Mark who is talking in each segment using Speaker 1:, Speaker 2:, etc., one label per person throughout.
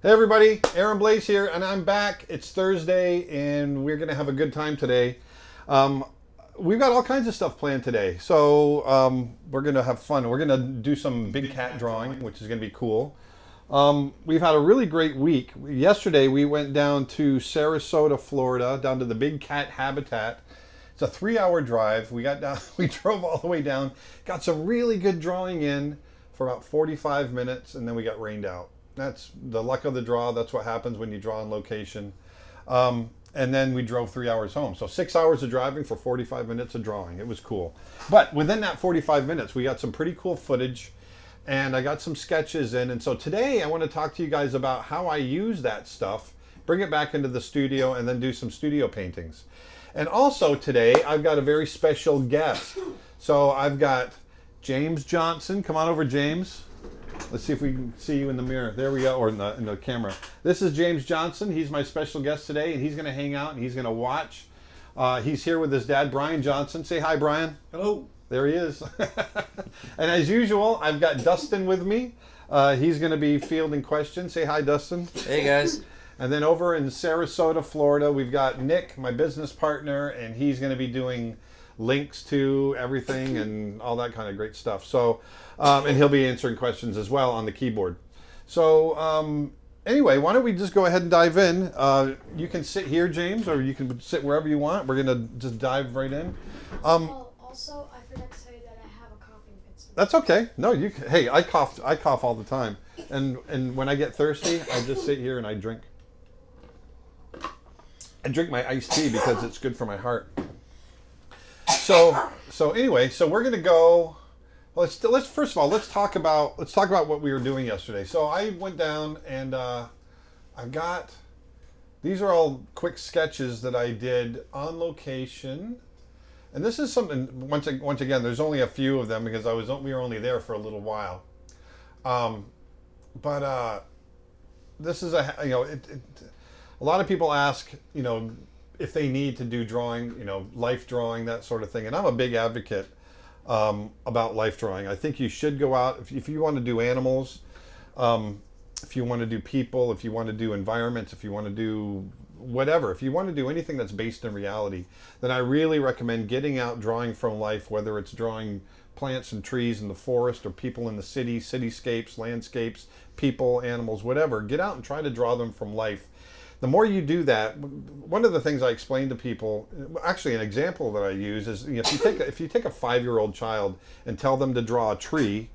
Speaker 1: Hey everybody, Aaron Blaise here, and I'm back. It's Thursday, and we're going to have a good time today. Um, we've got all kinds of stuff planned today, so we're going to have fun. We're going to do some big cat drawing, which is going to be cool. We've had a really great week. Yesterday, we went down to Sarasota, Florida, down to the big cat habitat. It's a 3-hour drive. We got down, we drove all the way down, got some really good drawing in for about 45 minutes, and then we got rained out. That's the luck of the draw. That's what happens when you draw on location. And then we drove 3 hours home. So 6 hours of driving for 45 minutes of drawing. It was cool. But within that 45 minutes, we got some pretty cool footage and I got some sketches in. And so today I want to talk to you guys about how I use that stuff, bring it back into the studio, and then do some studio paintings. And also today I've got a very special guest. So I've got James Johnson. Come on over, James. Let's see if we can see you in the mirror. There we go, or in the camera. This is James Johnson. He's my special guest today, and he's going to hang out and he's going to watch. He's here with his dad, Brian Johnson. Say hi, Brian.
Speaker 2: Hello.
Speaker 1: There he is. And as usual, I've got Dustin with me. He's going to be fielding questions. Say hi, Dustin.
Speaker 2: Hey, guys.
Speaker 1: And then over in Sarasota, Florida, we've got Nick, my business partner, and he's going to be doing links to everything and all that kind of great stuff. So, and he'll be answering questions as well on the keyboard. So, anyway, why don't we just go ahead and dive in? You can sit here, James, or you can sit wherever you want. We're going to just dive right in.
Speaker 3: Also, I forgot to tell you that I have a coughing fit.
Speaker 1: That's okay. No, you. Hey, I cough all the time, and when I get thirsty, I just sit here and I drink. I drink my iced tea because it's good for my heart. So anyway, so we're gonna go. Let's first of all let's talk about what we were doing yesterday. So I went down and I've got these are all quick sketches that I did on location, and this is something once again. There's only a few of them because we were only there for a little while, but this is a lot of people ask if they need to do drawing, life drawing, that sort of thing. And I'm a big advocate about life drawing. I think you should go out, if you want to do animals, if you want to do people, if you want to do environments, if you want to do whatever, if you want to do anything that's based in reality, then I really recommend getting out drawing from life, whether it's drawing plants and trees in the forest or people in the city, cityscapes, landscapes, people, animals, whatever. Get out and try to draw them from life. The more you do that, one of the things I explain to people, actually an example that I use is if you take a 5-year-old child and tell them to draw a tree,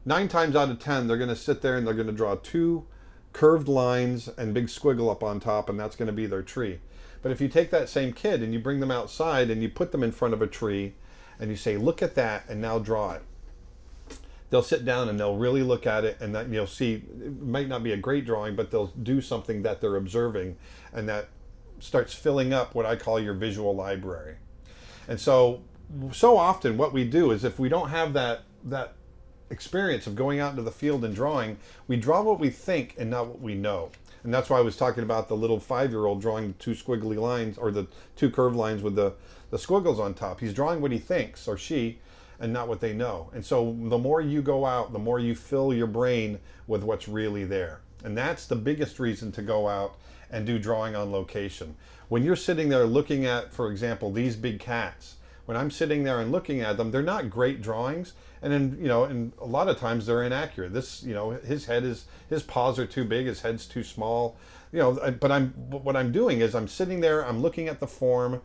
Speaker 1: 9 times out of 10 they're going to sit there and they're going to draw 2 curved lines and big squiggle up on top, and that's going to be their tree. But if you take that same kid and you bring them outside and you put them in front of a tree and you say, look at that and now draw it, they'll sit down and they'll really look at it, and that you'll see it might not be a great drawing, but they'll do something that they're observing, and that starts filling up what I call your visual library. And so often what we do is if we don't have that experience of going out into the field and drawing, we draw what we think and not what we know. And that's why I was talking about the little 5-year-old drawing the 2 squiggly lines, or the 2 curved lines with the squiggles on top. He's drawing what he thinks, or she, and not what they know. And so the more you go out, the more you fill your brain with what's really there. And that's the biggest reason to go out and do drawing on location. When you're sitting there looking at, for example, these big cats, when I'm sitting there and looking at them, they're not great drawings. And then, and a lot of times they're inaccurate. His paws are too big, his head's too small. But what I'm doing is I'm sitting there, I'm looking at the form,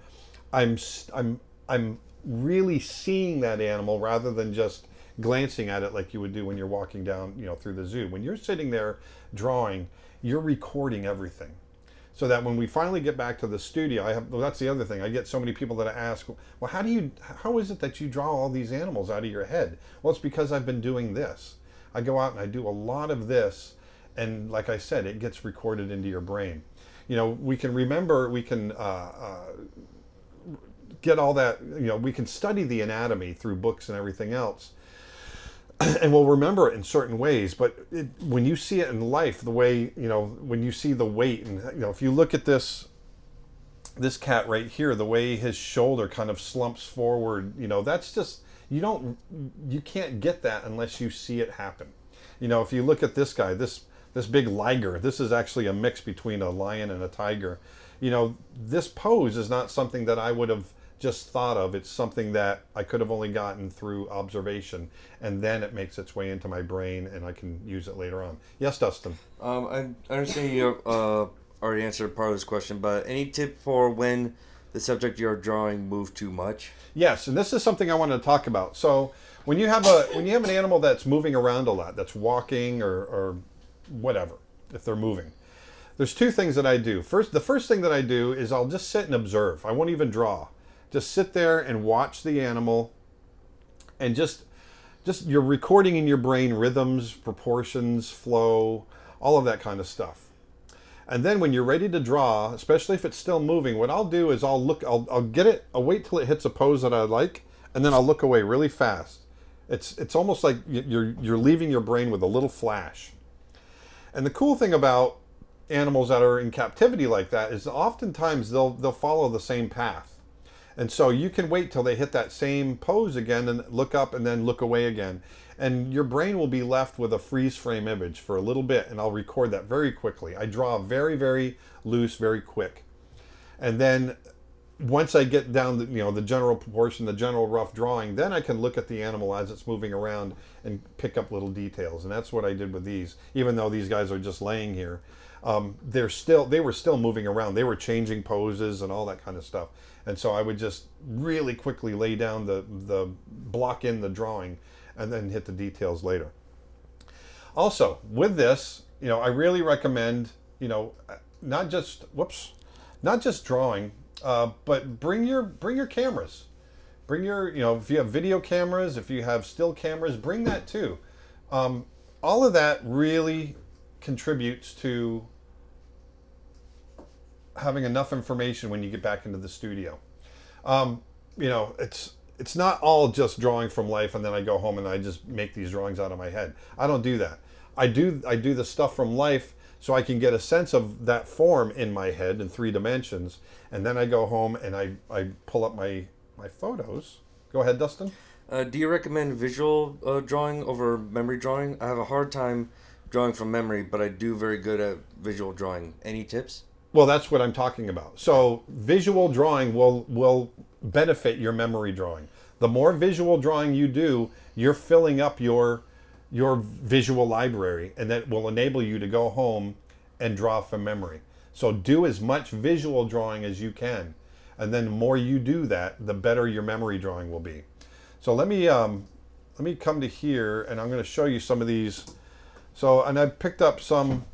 Speaker 1: I'm really seeing that animal rather than just glancing at it like you would do when you're walking down, through the zoo. When you're sitting there drawing, you're recording everything. So that when we finally get back to the studio, that's the other thing. I get so many people that ask, well, how is it that you draw all these animals out of your head? Well, it's because I've been doing this. I go out and I do a lot of this, and like I said, it gets recorded into your brain. We can remember, we can get all that, we can study the anatomy through books and everything else, and we'll remember it in certain ways. But when you see it in life, the way, when you see the weight, and if you look at this cat right here, the way his shoulder kind of slumps forward, that's just, you can't get that unless you see it happen. If you look at this guy, this this big liger. This is actually a mix between a lion and a tiger. You know, this pose is not something that I would have just thought of. It's something that I could have only gotten through observation, and then it makes its way into my brain and I can use it later on. Yes, Dustin?
Speaker 2: I understand you already answered part of this question, but any tip for when the subject you're drawing moves too much?
Speaker 1: Yes, and this is something I wanted to talk about. So when you have an animal that's moving around a lot, that's walking or whatever, if they're moving, there's two things that I do. The first thing that I do is I'll just sit and observe. I won't even draw. Just sit there and watch the animal, and just you're recording in your brain rhythms, proportions, flow, all of that kind of stuff. And then when you're ready to draw, especially if it's still moving, what I'll do is I'll wait till it hits a pose that I like, and then I'll look away really fast. It's almost like you're leaving your brain with a little flash. And the cool thing about animals that are in captivity like that is oftentimes they'll follow the same path. And so you can wait till they hit that same pose again and look up and then look away again. And your brain will be left with a freeze frame image for a little bit, and I'll record that very quickly. I draw very, very loose, very quick. And then once I get down the general proportion, the general rough drawing, then I can look at the animal as it's moving around and pick up little details. And that's what I did with these. Even though these guys are just laying here, they were still moving around. They were changing poses and all that kind of stuff. And so I would just really quickly lay down the block in the drawing and then hit the details later. Also, with this, I really recommend, not just drawing, but bring your cameras. Bring your, if you have video cameras, if you have still cameras, bring that too. All of that really contributes to having enough information when you get back into the studio. It's not all just drawing from life and then I go home and I just make these drawings out of my head. I don't do that. I do the stuff from life so I can get a sense of that form in my head in 3 dimensions, and then I go home and I pull up my photos. Go ahead, Dustin.
Speaker 2: Do you recommend visual drawing over memory drawing? I have a hard time drawing from memory, but I do very good at visual drawing. Any tips?
Speaker 1: Well, that's what I'm talking about. So visual drawing will benefit your memory drawing. The more visual drawing you do, you're filling up your visual library, and that will enable you to go home and draw from memory. So do as much visual drawing as you can, and then the more you do that, the better your memory drawing will be. So let me come to here, and I'm going to show you some of these. So, and I picked up some.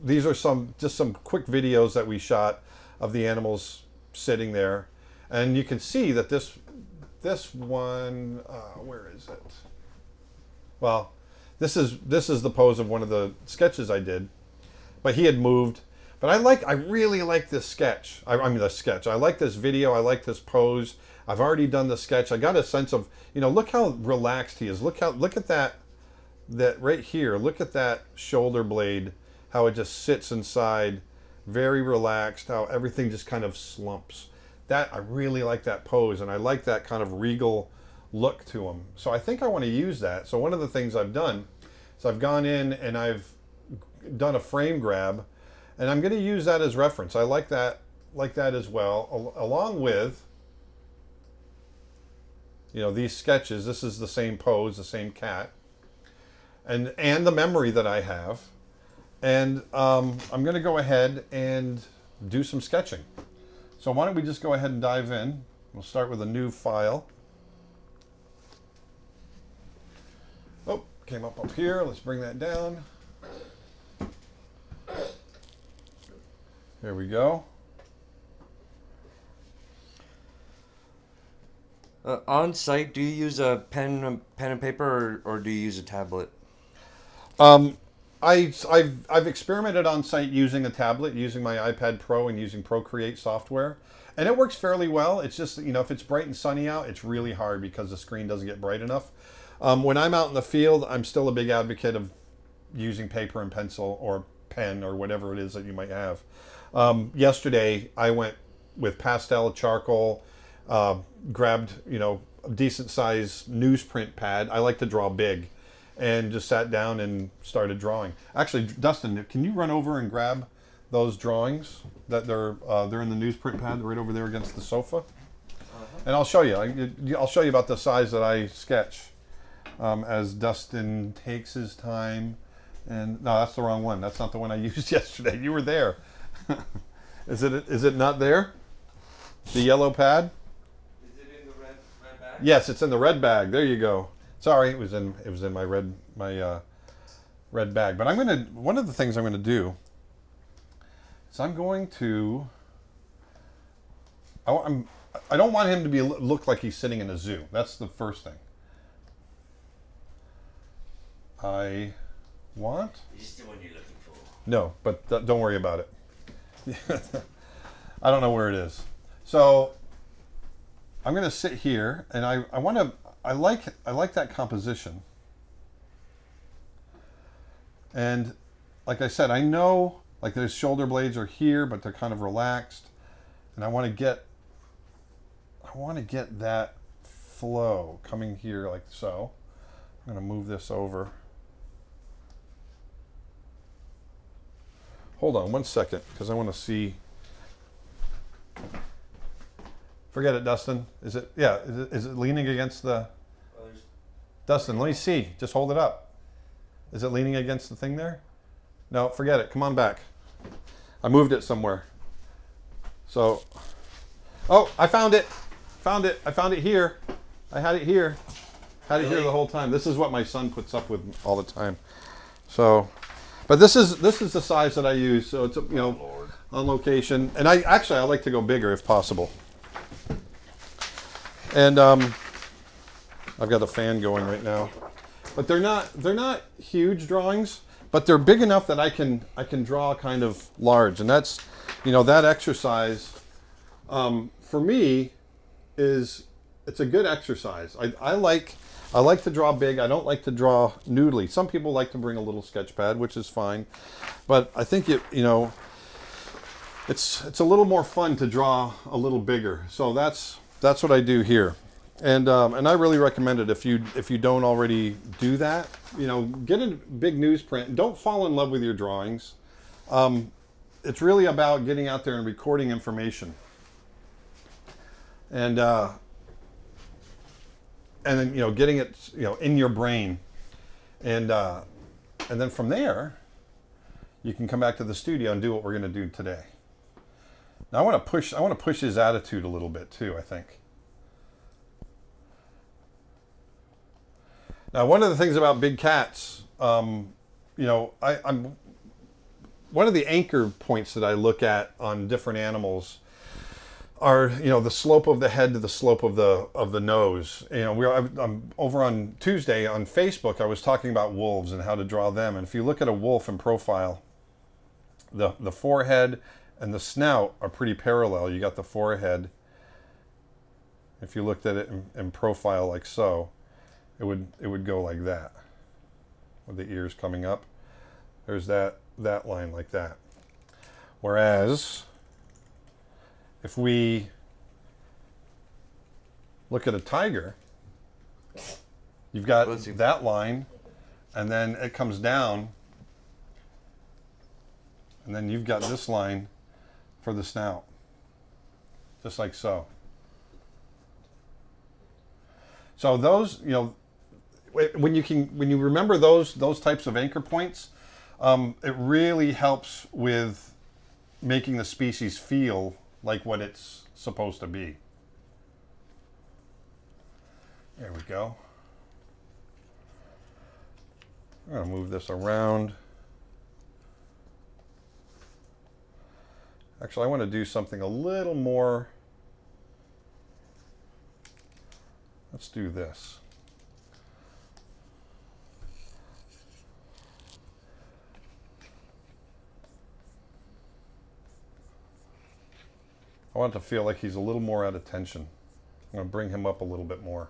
Speaker 1: These are just some quick videos that we shot of the animals sitting there, and you can see that this one, where is it? Well, this is the pose of one of the sketches I did, but he had moved. But I really like this sketch. I mean the sketch. I like this video. I like this pose. I've already done the sketch. I got a sense of, look how relaxed he is. Look at that right here. Look at that shoulder blade. How it just sits inside, very relaxed, how everything just kind of slumps. I really like that pose, and I like that kind of regal look to him. So I think I want to use that. So one of the things I've done is I've gone in and I've done a frame grab, and I'm going to use that as reference. I like that as well, along with, these sketches. This is the same pose, the same cat, and the memory that I have. And I'm going to go ahead and do some sketching. So why don't we just go ahead and dive in. We'll start with a new file. Oh, came up here. Let's bring that down. Here we go.
Speaker 2: On site, do you use a pen and paper, or do you use a tablet?
Speaker 1: I've experimented on site using a tablet, using my iPad Pro and using Procreate software, and it works fairly well. It's just, if it's bright and sunny out, it's really hard because the screen doesn't get bright enough. When I'm out in the field, I'm still a big advocate of using paper and pencil or pen or whatever it is that you might have. Yesterday, I went with pastel charcoal, grabbed, a decent size newsprint pad. I like to draw big. and just sat down and started drawing. Actually, Dustin, can you run over and grab those drawings that they're in the newsprint pad right over there against the sofa? And I'll show you. I'll show you about the size that I sketch as Dustin takes his time. And no, that's the wrong one. That's not the one I used yesterday. You were there. Is it not there? The yellow pad?
Speaker 2: Is it in the red bag?
Speaker 1: Yes, it's in the red bag. There you go. Sorry, it was in my red bag. But one of the things I'm gonna do is I'm going to. I don't want him to look like he's sitting in a zoo. That's the first thing. I want.
Speaker 2: Is this the one you're looking for?
Speaker 1: No, but don't worry about it. I don't know where it is. So I'm going to sit here, and I like that composition. And like I said, I know like those shoulder blades are here, but they're kind of relaxed, and I want to get that flow coming here like so. I'm going to move this over. Hold on one second, because I want to see. Forget it, Dustin. Is it leaning against the... Dustin, let me see. Just hold it up. Is it leaning against the thing there? No, forget it. Come on back. I moved it somewhere. So, oh, I found it. I found it here. I had it here. Had it here the whole time. This is what my son puts up with all the time. So, but this is the size that I use. So it's on location. And I like to go bigger if possible. And I've got a fan going right now. But they're not huge drawings, but they're big enough that I can draw kind of large. And that's that exercise for me it's a good exercise. I like to draw big. I don't like to draw noodly. Some people like to bring a little sketch pad, which is fine. But I think it's a little more fun to draw a little bigger. So that's what I do here. And I really recommend it if you don't already do that. Get a big newsprint. Don't fall in love with your drawings. It's really about getting out there and recording information. And then getting it in your brain, and then from there, you can come back to the studio and do what we're going to do today. Now I want to push his attitude a little bit too. I think. Now one of the things about big cats, I'm one of the anchor points that I look at on different animals are the slope of the head to the slope of the nose. I'm over on Tuesday on Facebook. I was talking about wolves and how to draw them. And if you look at a wolf in profile, the forehead and the snout are pretty parallel. You got the forehead. If you looked at it in profile like so, it would go like that, with the ears coming up. There's that line like that. Whereas if we look at a tiger, you've got that line, and then it comes down, and then you've got this line for the snout, just like so. So those, when you remember those types of anchor points, it really helps with making the species feel like what it's supposed to be. There we go. I'm going to move this around. Actually, I want to do something a little more. Let's do this. I want it to feel like he's a little more at attention. I'm going to bring him up a little bit more.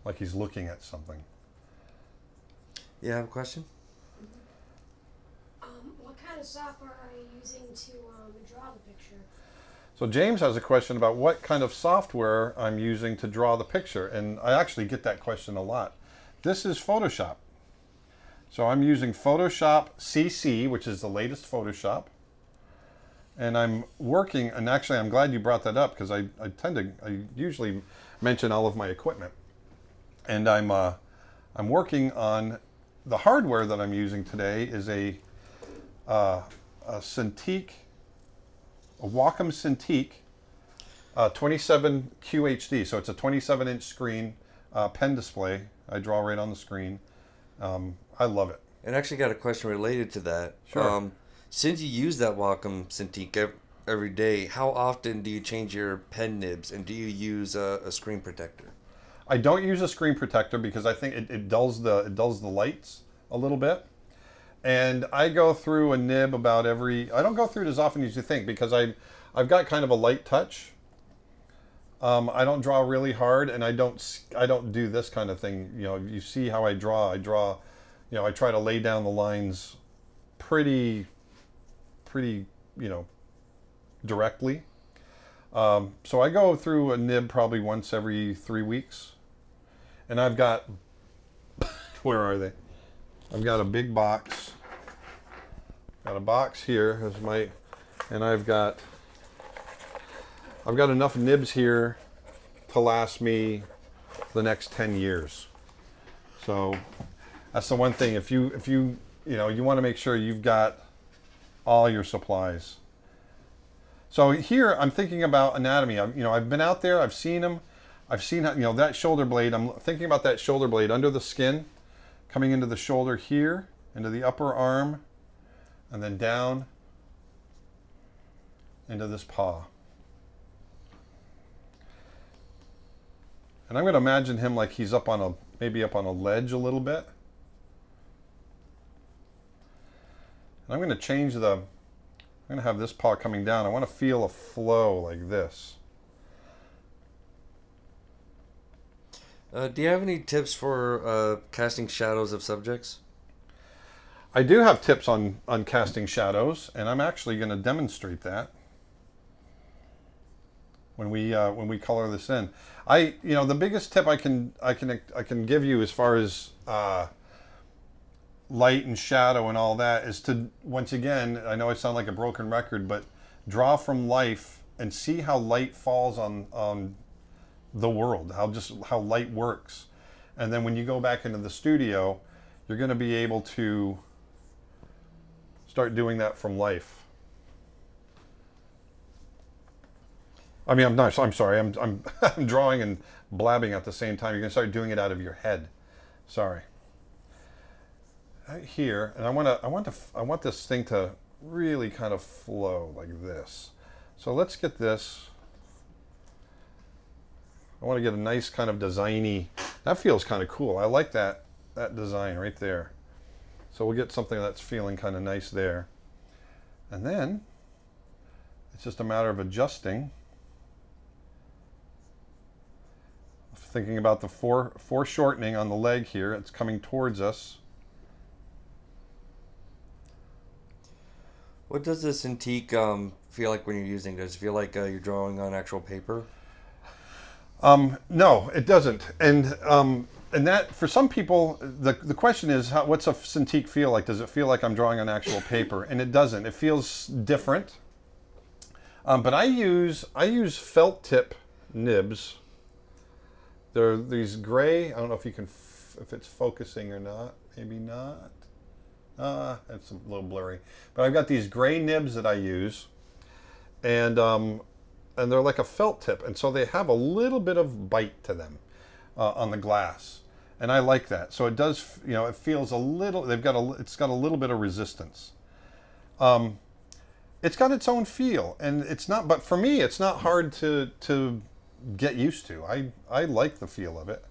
Speaker 1: Like he's looking at something.
Speaker 2: You have a question?
Speaker 3: What kind of software are you using to draw the picture?
Speaker 1: So James has a question about what kind of software I'm using to draw the picture. And I actually get that question a lot. this is Photoshop. So I'm using Photoshop CC, which is the latest Photoshop. And I'm working, and actually I'm glad you brought that up because I usually mention all of my equipment. And I'm working on the hardware that I'm using today is a Cintiq, a Wacom Cintiq 27 QHD. So it's a 27-inch screen, pen display. I draw right on the screen. I love it.
Speaker 2: And I actually got a question related to that.
Speaker 1: Sure.
Speaker 2: Since you use that Wacom Cintiq every day, how often do you change your pen nibs, and do you use a screen protector?
Speaker 1: I don't use a screen protector because I think it dulls the lights a little bit. And I go through a nib about I don't go through it as often as you think because I've got kind of a light touch. I don't draw really hard, and I don't do this kind of thing. You know, you see how I draw. You know, I try to lay down the lines pretty, you know, directly. So I go through a nib probably once every 3 weeks, and I've got where are they? I've got a big box. Got a box here. And I've got enough nibs here to last me the next 10 years. So that's the one thing. If you want to make sure you've got all your supplies. So here I'm thinking about anatomy. I've been out there. I've seen them. I've seen that shoulder blade. I'm thinking about that shoulder blade under the skin, coming into the shoulder here, into the upper arm, and then down into this paw. And I'm going to imagine him like he's maybe up on a ledge a little bit. And I'm going to have this paw coming down. I want to feel a flow like this.
Speaker 2: Do you have any tips for casting shadows of subjects?
Speaker 1: I do have tips on casting shadows, and I'm actually going to demonstrate that when we color this in. The biggest tip I can give you as far as light and shadow and all that is to, once again, I know I sound like a broken record, but draw from life and see how light falls on the world, how light works. And then when you go back into the studio, you're going to be able to start doing that from life. I mean, I'm sorry. I'm drawing and blabbing at the same time. You're going to start doing it out of your head. Sorry. Right here, and I want this thing to really kind of flow like this. So let's get this. I want to get a nice kind of designy. That feels kind of cool. I like that design right there. So we'll get something that's feeling kind of nice there. And then it's just a matter of adjusting. Thinking about the foreshortening on the leg here. It's coming towards us.
Speaker 2: What does the Cintiq feel like when you're using it? Does it feel like you're drawing on actual paper?
Speaker 1: No, it doesn't. And that, for some people, the question is, what's a Cintiq feel like? Does it feel like I'm drawing on actual paper? And it doesn't. It feels different. But I use felt tip nibs. They're these gray. I don't know if if it's focusing or not. Maybe not. It's a little blurry. But I've got these gray nibs that I use, and they're like a felt tip, and so they have a little bit of bite to them on the glass, and I like that. So it does, it feels a little. It's got a little bit of resistance. It's got its own feel, and it's not. But for me, it's not hard to get used to. I like the feel of it.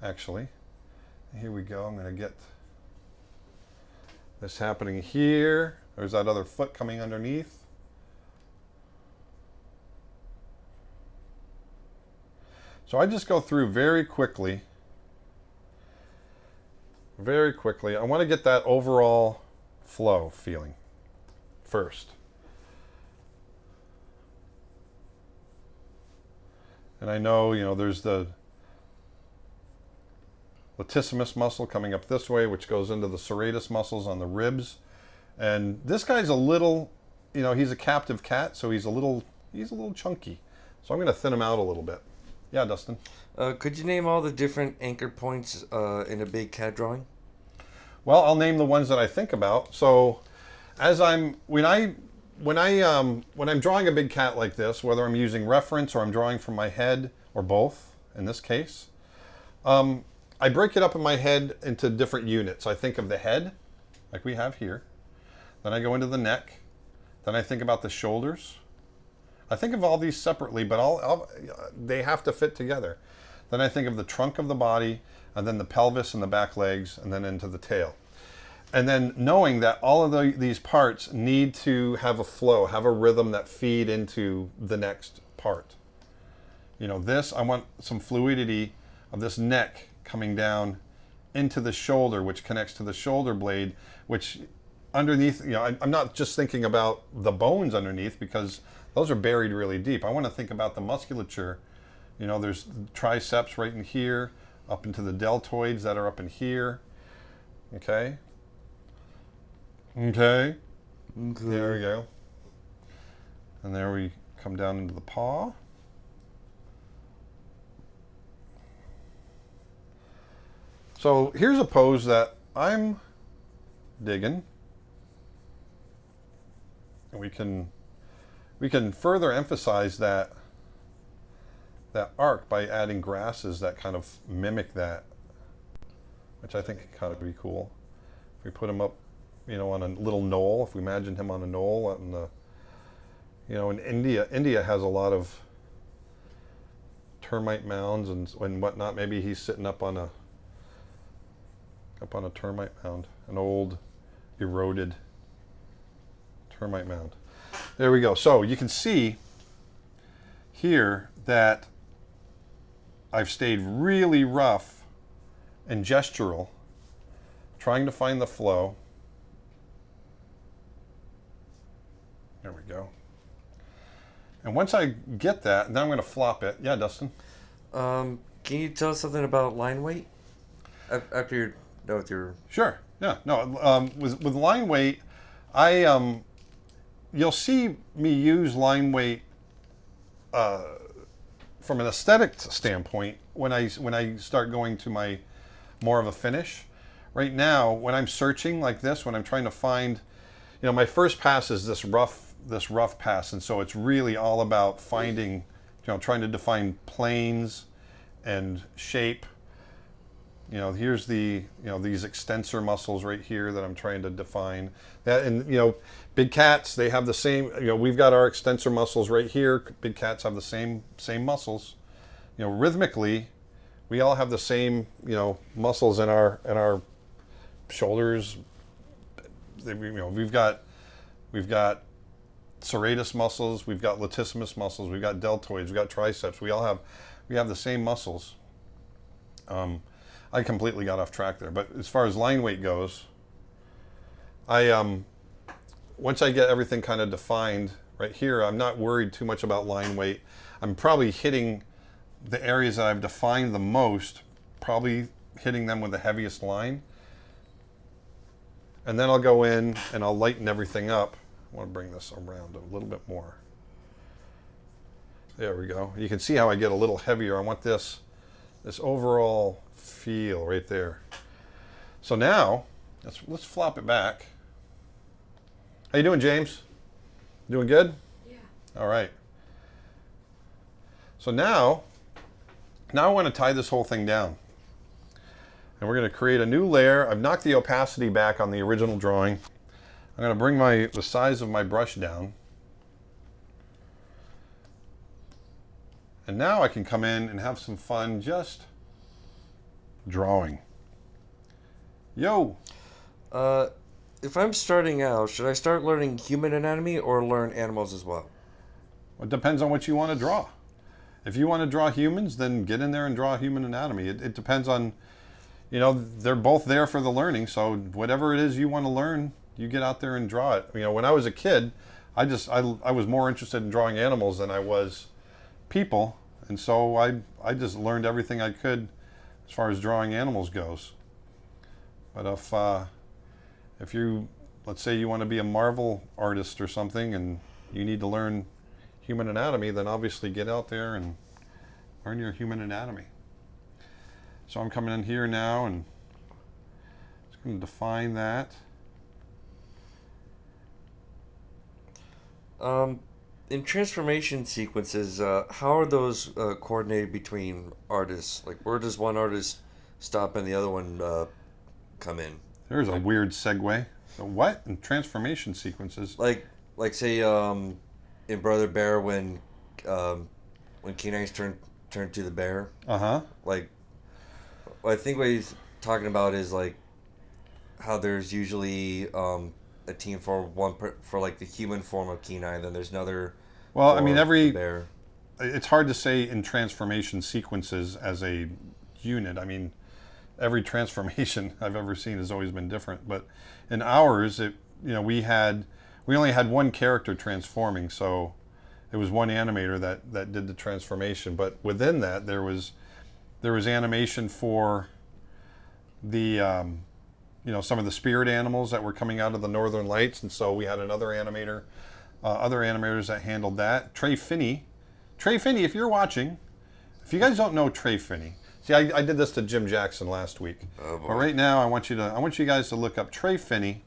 Speaker 1: Actually, here we go. I'm going to get this happening here. There's that other foot coming underneath. So I just go through very quickly. Very quickly. I want to get that overall flow feeling first. And I know, there's latissimus muscle coming up this way, which goes into the serratus muscles on the ribs. And this guy's a little, he's a captive cat, so he's a little chunky. So I'm going to thin him out a little bit. Yeah, Dustin.
Speaker 2: Could you name all the different anchor points in a big cat drawing?
Speaker 1: Well, I'll name the ones that I think about. So, when I'm drawing a big cat like this, whether I'm using reference or I'm drawing from my head or both, in this case, I break it up in my head into different units. I think of the head, like we have here. Then I go into the neck. Then I think about the shoulders. I think of all these separately, but they have to fit together. Then I think of the trunk of the body, and then the pelvis and the back legs, and then into the tail. And then knowing that all of these parts need to have a flow, have a rhythm that feed into the next part. I want some fluidity of this neck coming down into the shoulder, which connects to the shoulder blade, which underneath, I'm not just thinking about the bones underneath, because those are buried really deep. I want to think about the musculature. There's triceps right in here, up into the deltoids that are up in here. Okay. There we go. And there we come down into the paw. So here's a pose that I'm digging. And we can further emphasize that arc by adding grasses that kind of mimic that, which I think kind of be cool. If we put him up, on a little knoll, if we imagine him on a knoll out in the, in India has a lot of termite mounds and whatnot. Maybe he's sitting up on a termite mound, an old eroded termite mound. There we go. So you can see here that I've stayed really rough and gestural, trying to find the flow. There we go. And once I get that, then I'm going to flop it. Yeah, Dustin?
Speaker 2: Can you tell us something about line weight? After you're done with your...
Speaker 1: Sure. Yeah. No. With line weight, you'll see me use line weight from an aesthetic standpoint when I start going to my more of a finish. Right now, when I'm searching like this, when I'm trying to find, my first pass is this rough pass, and so it's really all about finding, trying to define planes and shape. Here's these extensor muscles right here that I'm trying to define. That, and big cats, they have the same. We've got our extensor muscles right here. Big cats have the same muscles. Rhythmically, we all have the same muscles in our shoulders. We've got serratus muscles. We've got latissimus muscles. We've got deltoids. We've got triceps. We have the same muscles. I completely got off track there, but as far as line weight goes, once I get everything kind of defined right here, I'm not worried too much about line weight. I'm probably hitting the areas that I've defined the most, probably hitting them with the heaviest line. And then I'll go in and I'll lighten everything up. I want to bring this around a little bit more. There we go. You can see how I get a little heavier. I want this overall feel right there. So now, let's flop it back. How you doing, James? Doing good?
Speaker 3: Yeah.
Speaker 1: All right. So now I want to tie this whole thing down. And we're going to create a new layer. I've knocked the opacity back on the original drawing. I'm going to bring the size of my brush down. And now I can come in and have some fun just drawing. Yo!
Speaker 2: If I'm starting out, should I start learning human anatomy or learn animals as well?
Speaker 1: It depends on what you want to draw. If you want to draw humans, then get in there and draw human anatomy. It depends on, they're both there for the learning. So whatever it is you want to learn, you get out there and draw it. When I was a kid, I was more interested in drawing animals than I was people. And so I just learned everything I could as far as drawing animals goes. But if you, let's say you want to be a Marvel artist or something and you need to learn human anatomy, then obviously get out there and learn your human anatomy. So I'm coming in here now and just going to define that.
Speaker 2: In transformation sequences, how are those coordinated between artists? Like, where does one artist stop and the other one come in?
Speaker 1: There's a weird segue. The what? In transformation sequences?
Speaker 2: Like say, in Brother Bear when Kenai's turned to the bear. Like, I think what he's talking about is like how there's usually a team for for like the human form of Kenai, then there's another.
Speaker 1: Well, I mean, every
Speaker 2: bear.
Speaker 1: It's hard to say in transformation sequences as a unit. I mean, every transformation I've ever seen has always been different. But in ours, we only had one character transforming, so it was one animator that did the transformation. But within that, there was animation for the some of the spirit animals that were coming out of the Northern Lights, and so we had another animator, other animators that handled that. Trey Finney, if you're watching, if you guys don't know Trey Finney, see, I did this to Jim Jackson last week, but right now I want you guys to look up Trey Finney.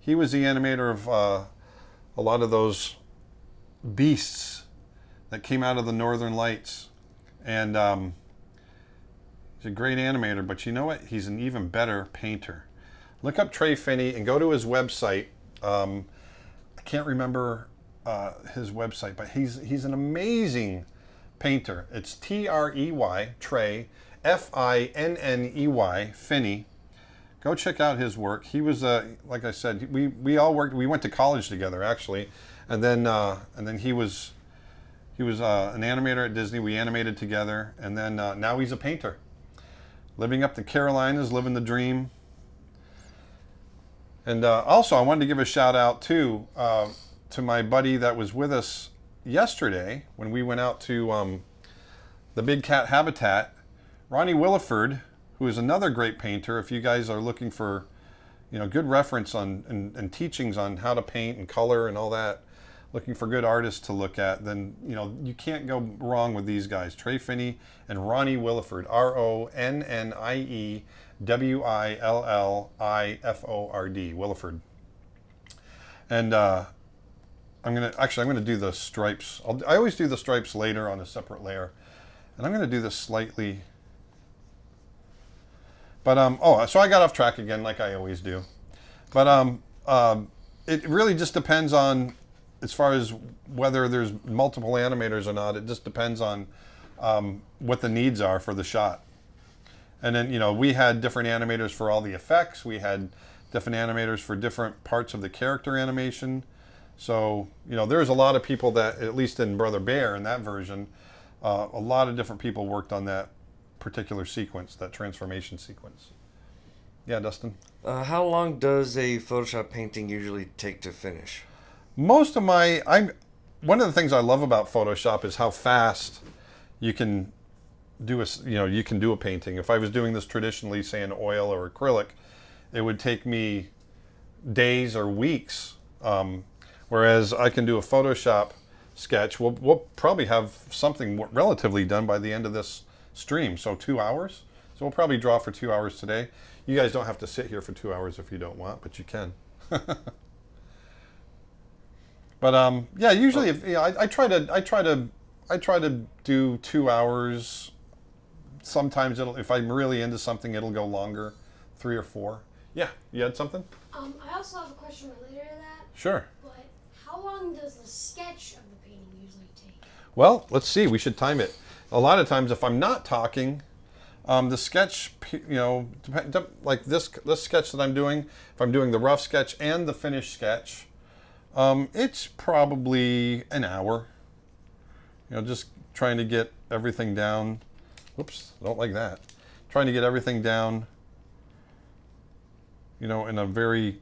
Speaker 1: He was the animator of a lot of those beasts that came out of the Northern Lights, and he's a great animator, but you know what? He's an even better painter. Look up Trey Finney and go to his website. I can't remember his website, but he's an amazing painter. It's Trey, Trey, Finney, Finney. Go check out his work. He was, like I said, we all worked. We went to college together actually, and then he was an animator at Disney. We animated together, and then now he's a painter. Living up the Carolinas, living the dream. And also, I wanted to give a shout out to my buddy that was with us yesterday when we went out to the Big Cat Habitat, Ronnie Williford, who is another great painter. If you guys are looking for, good reference on and teachings on how to paint and color and all that, looking for good artists to look at, then you can't go wrong with these guys, Trey Finney and Ronnie Williford, RonnieWilliford, Williford. And I'm gonna do the stripes. I always do the stripes later on a separate layer, and I'm gonna do this slightly. But so I got off track again, like I always do. But it really just depends on, as far as whether there's multiple animators or not. It just depends on what the needs are for the shot. And then, we had different animators for all the effects. We had different animators for different parts of the character animation. So, there's a lot of people that, at least in Brother Bear, in that version, a lot of different people worked on that particular sequence, that transformation sequence. Yeah, Dustin?
Speaker 2: How long does a Photoshop painting usually take to finish?
Speaker 1: One of the things I love about Photoshop is how fast you can do a painting. If I was doing this traditionally, say in oil or acrylic, it would take me days or weeks. Whereas I can do a Photoshop sketch. We'll probably have something relatively done by the end of this stream. So 2 hours. So we'll probably draw for 2 hours today. You guys don't have to sit here for 2 hours if you don't want, but you can. But yeah, usually I try to do 2 hours. Sometimes if I'm really into something, it'll go longer, 3 or 4. Yeah, you had something?
Speaker 3: I also have a question related to that.
Speaker 1: Sure.
Speaker 3: But how long does the sketch of the painting usually take?
Speaker 1: Well, let's see. We should time it. A lot of times, if I'm not talking, the sketch, like this sketch that I'm doing, if I'm doing the rough sketch and the finished sketch, it's probably an hour. Just trying to get everything down. Oops, I don't like that. Trying to get everything down, in a very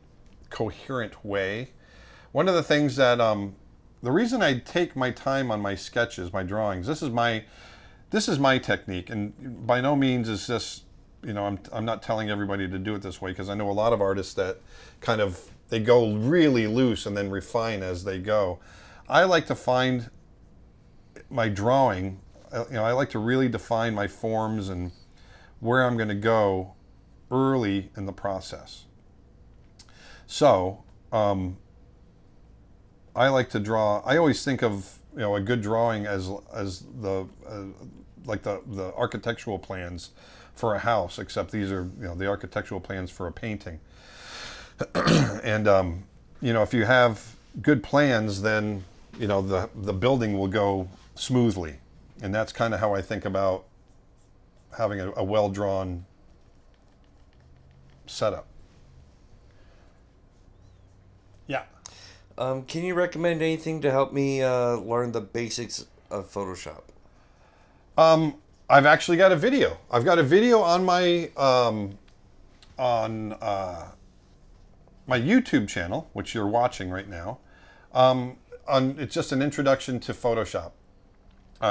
Speaker 1: coherent way. One of the things that, the reason I take my time on my sketches, my drawings, this is my this is my technique, and by no means is this, I'm not telling everybody to do it this way, because I know a lot of artists that kind of, they go really loose and then refine as they go. I like to find my drawing, I like to really define my forms and where I'm going to go early in the process. So, I like to draw. I always think of a good drawing as the like the architectural plans for a house, except these are the architectural plans for a painting. And if you have good plans, then the building will go smoothly, and that's kind of how I think about having a well drawn setup. Yeah.
Speaker 2: Can you recommend anything to help me learn the basics of Photoshop?
Speaker 1: I've actually got a video. I've got a video on my my YouTube channel, which you're watching right now. It's just an introduction to Photoshop,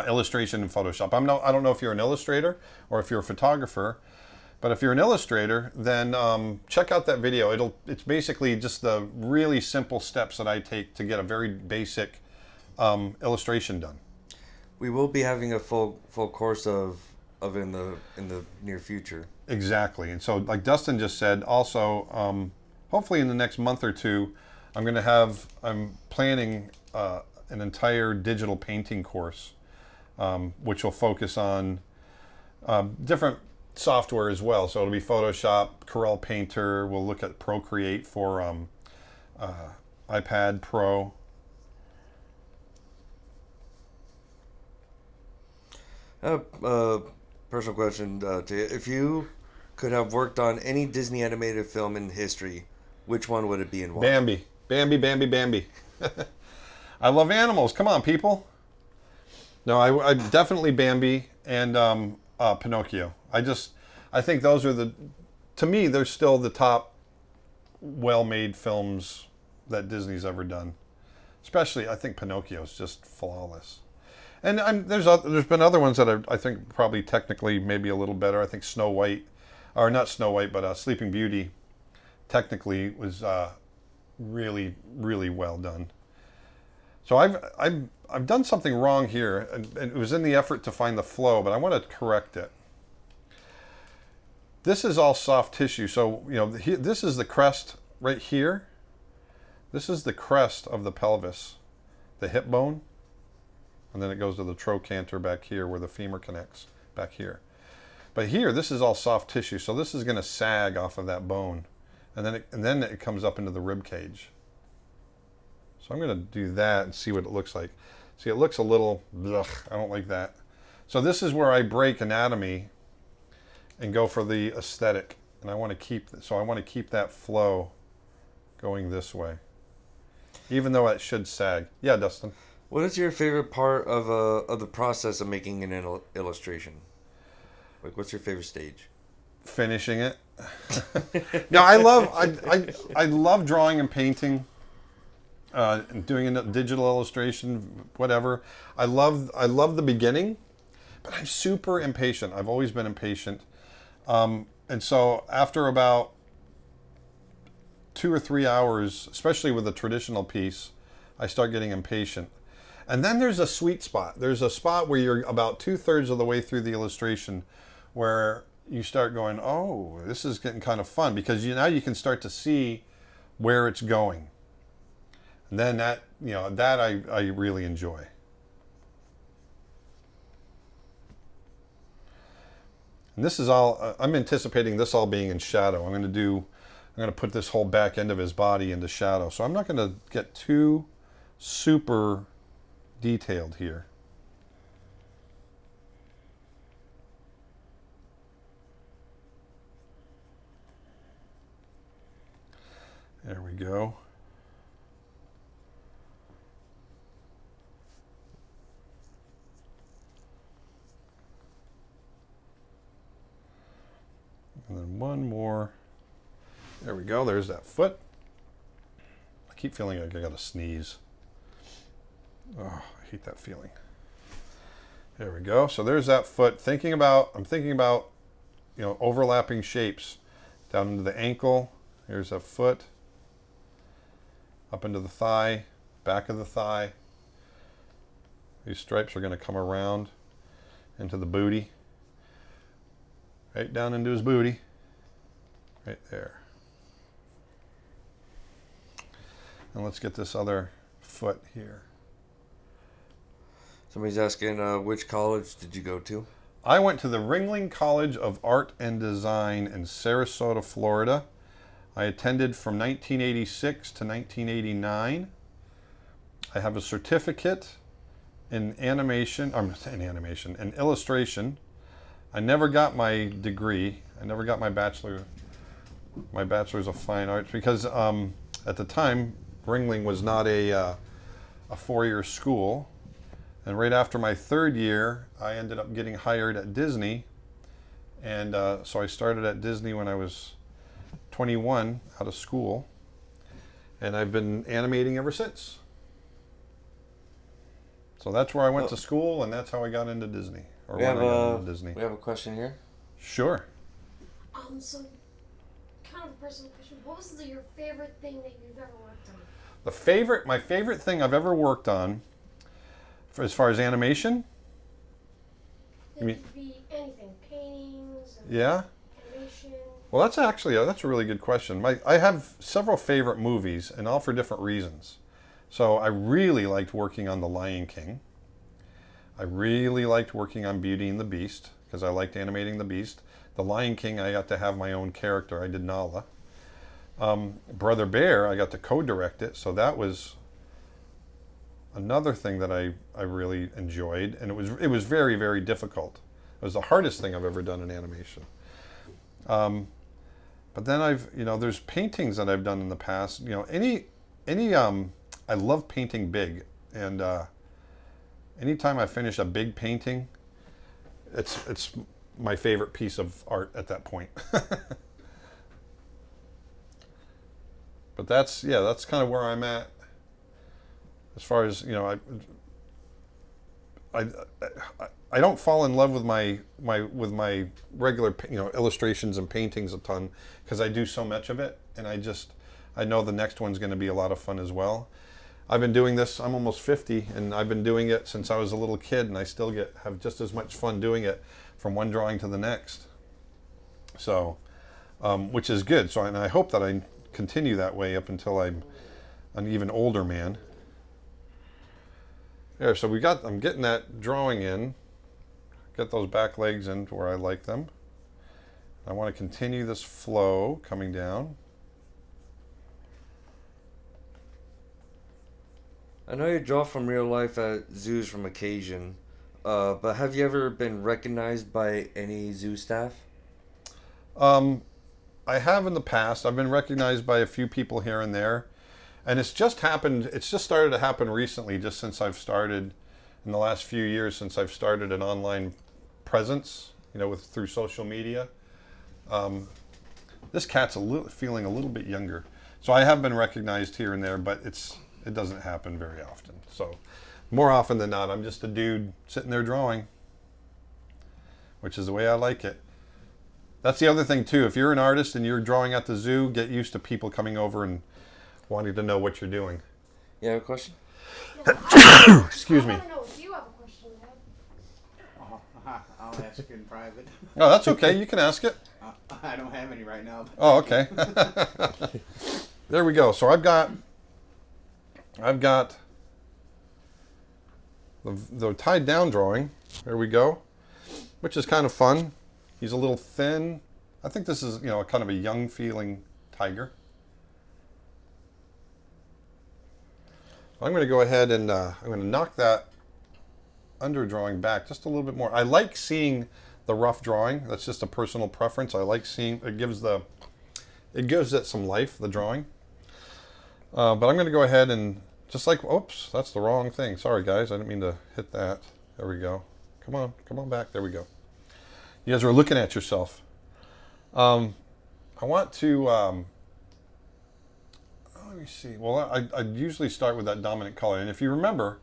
Speaker 1: illustration in Photoshop. I don't know if you're an illustrator or if you're a photographer, but if you're an illustrator, then check out that video. It's basically just the really simple steps that I take to get a very basic illustration done.
Speaker 2: We will be having a full course of in the near future.
Speaker 1: Exactly, and so like Dustin just said, also hopefully in the next month or two, I'm planning an entire digital painting course, which will focus on different software as well. So it'll be Photoshop, Corel Painter. We'll look at Procreate for iPad Pro.
Speaker 2: Personal question to you. If you could have worked on any Disney animated film in history, which one would it be and why?
Speaker 1: Bambi. Bambi, Bambi, Bambi. I love animals. Come on, people. No, I definitely Bambi and Pinocchio. I think those are to me, they're still the top well-made films that Disney's ever done. Especially, I think Pinocchio is just flawless. And there's been other ones that I think probably technically maybe a little better. I think Snow White, or not Snow White, but Sleeping Beauty, technically was really, really well done. So I've done something wrong here, and it was in the effort to find the flow, but I want to correct it. This is all soft tissue, so this is the crest right here. This is the crest of the pelvis, the hip bone. And then it goes to the trochanter back here where the femur connects back here. But here, this is all soft tissue, so this is going to sag off of that bone. And then it comes up into the rib cage. So I'm going to do that and see what it looks like. See, it looks a little, ugh, I don't like that. So this is where I break anatomy and go for the aesthetic. And I want to keep that flow going this way. Even though it should sag. Yeah, Dustin?
Speaker 2: What is your favorite part of the process of making an illustration? Like, what's your favorite stage?
Speaker 1: Finishing it. No, I love drawing and painting, and doing a digital illustration, whatever. I love the beginning, but I'm super impatient. I've always been impatient, and so after about 2 or 3 hours, especially with a traditional piece, I start getting impatient. And then there's a sweet spot. There's a spot where you're about 2/3 of the way through the illustration where you start going, oh, this is getting kind of fun, because now you can start to see where it's going. And then that I really enjoy. And this is all, I'm anticipating this all being in shadow. I'm going to put this whole back end of his body into shadow. So I'm not going to get too super detailed here. There we go. And then one more. There we go. There's that foot. I keep feeling like I got to sneeze. Oh, I hate that feeling. There we go. So there's that foot. I'm thinking about, overlapping shapes down into the ankle. Here's a foot. Up into the thigh, back of the thigh. These stripes are going to come around into the booty. Right down into his booty. Right there. And let's get this other foot here.
Speaker 2: Somebody's asking, which college did you go to?
Speaker 1: I went to the Ringling College of Art and Design in Sarasota, Florida. I attended from 1986 to 1989. I have a certificate in in illustration. I never got my degree. I never got my bachelor's of fine arts because at the time Ringling was not a 4-year school. And right after my 3rd year, I ended up getting hired at Disney. And so I started at Disney when I was 21 out of school. And I've been animating ever since. So that's where I went to school, and that's how I got into Disney.
Speaker 2: We have a question here.
Speaker 1: Sure.
Speaker 3: So, kind of a personal question. What was your favorite thing that you've ever worked on?
Speaker 1: My favorite thing I've ever worked on, as far as animation?
Speaker 3: It could be anything, paintings,
Speaker 1: yeah,
Speaker 3: animation.
Speaker 1: Well, that's a really good question. I have several favorite movies, and all for different reasons. So I really liked working on The Lion King. I really liked working on Beauty and the Beast because I liked animating the Beast. The Lion King, I got to have my own character. I did Nala. Brother Bear, I got to co-direct it, so that was another thing that I really enjoyed, and it was very, very difficult. It was the hardest thing I've ever done in animation. But then there's paintings that I've done in the past. I love painting big, and anytime I finish a big painting, it's my favorite piece of art at that point. But that's kind of where I'm at. As far as I don't fall in love with my regular illustrations and paintings a ton because I do so much of it, and I know the next one's going to be a lot of fun as well. I've been doing this. I'm almost 50, and I've been doing it since I was a little kid, and I still have just as much fun doing it from one drawing to the next. So, which is good. So, and I hope that I continue that way up until I'm an even older man. There, so I'm getting that drawing in. Get those back legs in to where I like them. I want to continue this flow coming down.
Speaker 2: I know you draw from real life at zoos from occasion, but have you ever been recognized by any zoo staff?
Speaker 1: I have in the past. I've been recognized by a few people here and there. And it's just started to happen recently, just since I've started, in the last few years, since I've started an online presence, through social media. This cat's feeling a little bit younger. So I have been recognized here and there, but it doesn't happen very often. So more often than not, I'm just a dude sitting there drawing, which is the way I like it. That's the other thing too. If you're an artist and you're drawing at the zoo, get used to people coming over and wanting to know what you're doing.
Speaker 2: You have a question?
Speaker 1: Excuse me.
Speaker 3: I want to know if you have a question, Dad.
Speaker 4: I'll ask you in private.
Speaker 1: Oh, that's okay. You can ask it.
Speaker 4: I don't have any right now.
Speaker 1: Oh, okay. There we go. So I've got the tied down drawing. There we go, which is kind of fun. He's a little thin. I think this is, kind of a young feeling tiger. I'm going to go ahead and I'm going to knock that under drawing back just a little bit more. I like seeing the rough drawing. That's just a personal preference. I like seeing it gives it some life, the drawing. But I'm going to go ahead and oops, that's the wrong thing. Sorry guys, I didn't mean to hit that. There we go. Come on back. There we go. You guys are looking at yourself. I want to, let me see. Well, I usually start with that dominant color. And if you remember,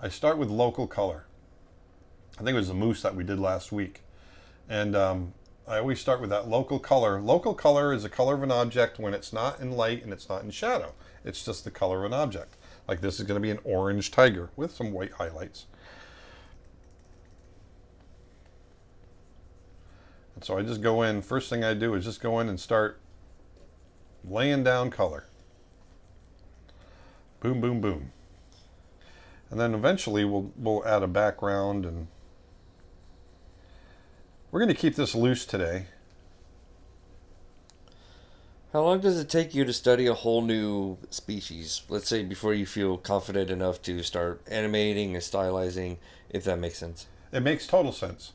Speaker 1: I start with local color. I think it was the moose that we did last week. And I always start with that local color. Local color is the color of an object when it's not in light and it's not in shadow. It's just the color of an object. Like this is going to be an orange tiger with some white highlights. And so I just go in, first thing I do is just go in and start laying down color. Boom, boom, boom. And then eventually we'll add a background, and we're going to keep this loose today.
Speaker 2: How long does it take you to study a whole new species? Let's say before you feel confident enough to start animating and stylizing, if that makes sense.
Speaker 1: It makes total sense.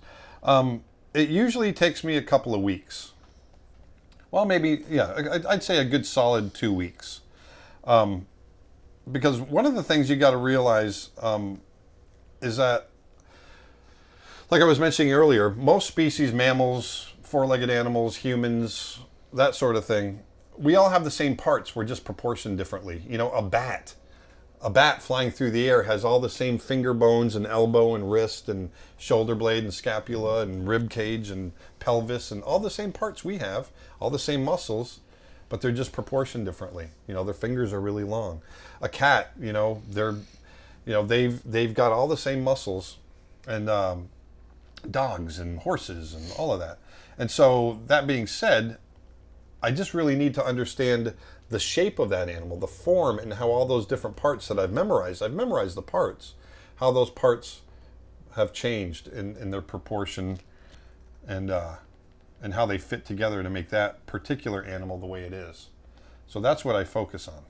Speaker 1: It usually takes me a couple of weeks. Well, maybe, yeah, I'd say a good solid 2 weeks. Because one of the things you got to realize is that, like I was mentioning earlier, most species, mammals, four-legged animals, humans, that sort of thing, we all have the same parts. We're just proportioned differently. You know, a bat flying through the air has all the same finger bones and elbow and wrist and shoulder blade and scapula and rib cage and pelvis and all the same parts we have, all the same muscles, but they're just proportioned differently. You know, their fingers are really long. A cat, you know, they've got all the same muscles, and dogs and horses and all of that. And so that being said, I just really need to understand the shape of that animal, the form, and how all those different parts that I've memorized the parts, how those parts have changed in their proportion, and how they fit together to make that particular animal the way it is. So that's what I focus on.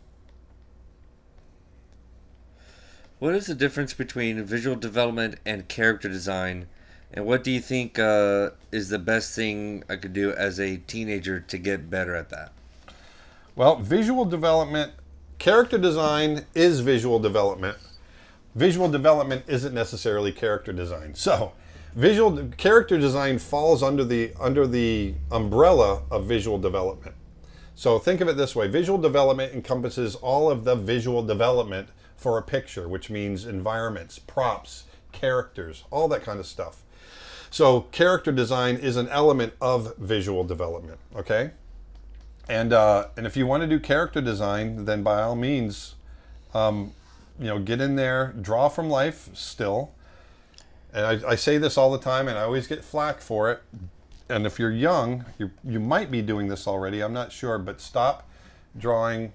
Speaker 2: What is the difference between visual development and character design? And what do you think is the best thing I could do as a teenager to get better at that?
Speaker 1: Well, visual development, character design is visual development. Visual development isn't necessarily character design. So, character design falls under the umbrella of visual development. So think of it this way: visual development encompasses all of the visual development for a picture, which means environments, props, characters, all that kind of stuff. So character design is an element of visual development, okay? And if you want to do character design, then by all means, get in there, draw from life still. And I say this all the time, and I always get flack for it. And if you're young, you might be doing this already, I'm not sure, but stop drawing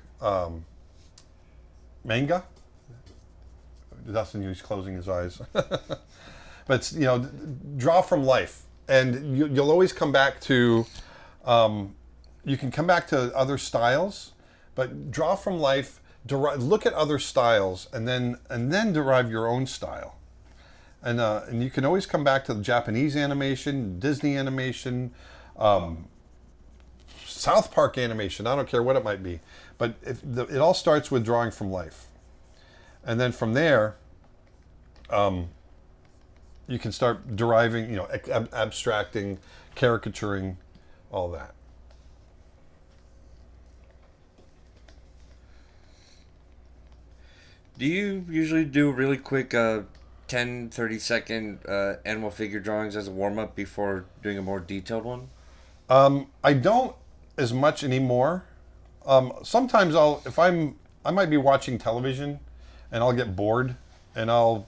Speaker 1: manga. Dustin, he's closing his eyes. But, draw from life. And you'll always come back to, you can come back to other styles, but draw from life, look at other styles, and then derive your own style. And you can always come back to the Japanese animation, Disney animation, South Park animation, I don't care what it might be. But it all starts with drawing from life. And then from there, you can start deriving, abstracting, caricaturing, all that.
Speaker 2: Do you usually do really quick 10, 30-second animal figure drawings as a warm-up before doing a more detailed one?
Speaker 1: I don't as much anymore. Sometimes I might be watching television and I'll get bored and I'll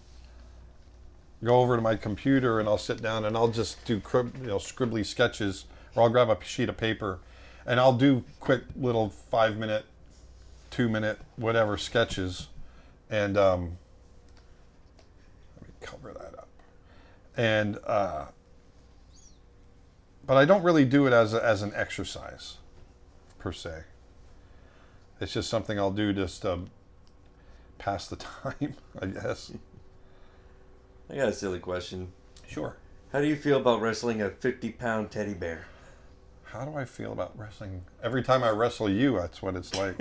Speaker 1: go over to my computer and I'll sit down and I'll just do scribbly sketches, or I'll grab a sheet of paper and I'll do quick little 5-minute, 2-minute, whatever sketches. And let me cover that up. And but I don't really do it as an exercise per se. It's just something I'll do just to pass the time, I guess.
Speaker 2: I got a silly question.
Speaker 1: Sure.
Speaker 2: How do you feel about wrestling a 50-pound teddy bear?
Speaker 1: How do I feel about wrestling? Every time I wrestle you, that's what it's like.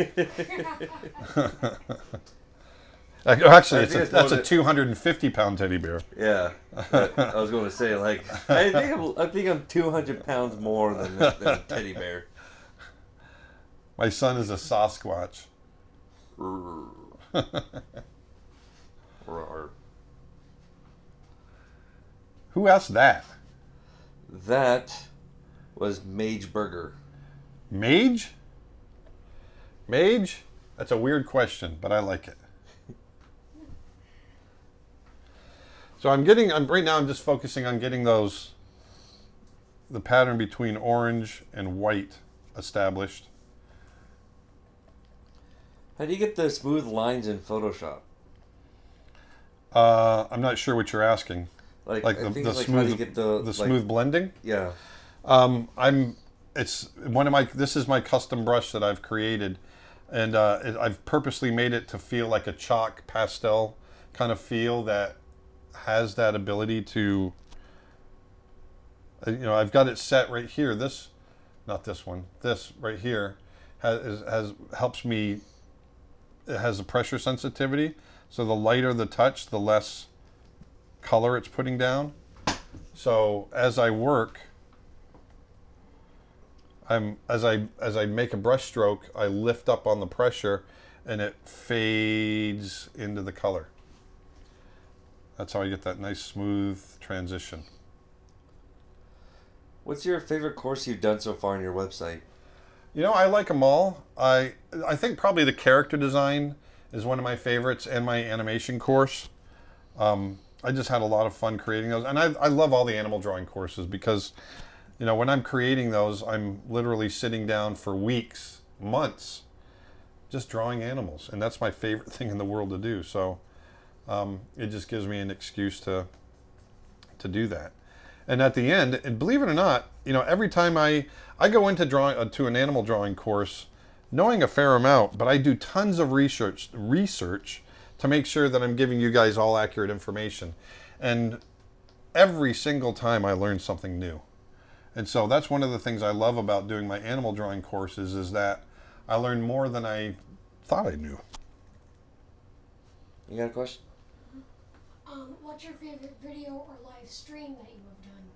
Speaker 1: Actually, that's a 250-pound teddy bear.
Speaker 2: Yeah, I was going to say, I think I'm 200 pounds more than a teddy bear.
Speaker 1: My son is a Sasquatch. Who asked that?
Speaker 2: That was Mage Burger.
Speaker 1: Mage? Mage? That's a weird question, but I like it. So right now I'm just focusing on getting the pattern between orange and white established.
Speaker 2: How do you get the smooth lines in Photoshop?
Speaker 1: I'm not sure what you're asking.
Speaker 2: Like
Speaker 1: the
Speaker 2: how
Speaker 1: smooth,
Speaker 2: do you get the
Speaker 1: smooth blending?
Speaker 2: Yeah.
Speaker 1: This is my custom brush that I've created, and I've purposely made it to feel like a chalk pastel kind of feel that has that ability to, I've got it set right here. This right here helps me. It has a pressure sensitivity, so the lighter the touch, the less color it's putting down. So as I work, as I make a brush stroke, I lift up on the pressure, and it fades into the color. That's how I get that nice smooth transition.
Speaker 2: What's your favorite course you've done so far on your website?
Speaker 1: I like them all. I think probably the character design is one of my favorites, and my animation course. I just had a lot of fun creating those, and I love all the animal drawing courses because, when I'm creating those, I'm literally sitting down for weeks, months, just drawing animals, and that's my favorite thing in the world to do. So it just gives me an excuse to do that. And at the end, and believe it or not, every time I go into drawing to an animal drawing course, knowing a fair amount, but I do tons of research to make sure that I'm giving you guys all accurate information. And every single time I learn something new. And so that's one of the things I love about doing my animal drawing courses is that I learn more than I thought I knew.
Speaker 2: You got a question?
Speaker 3: What's your favorite video or live stream that you have done?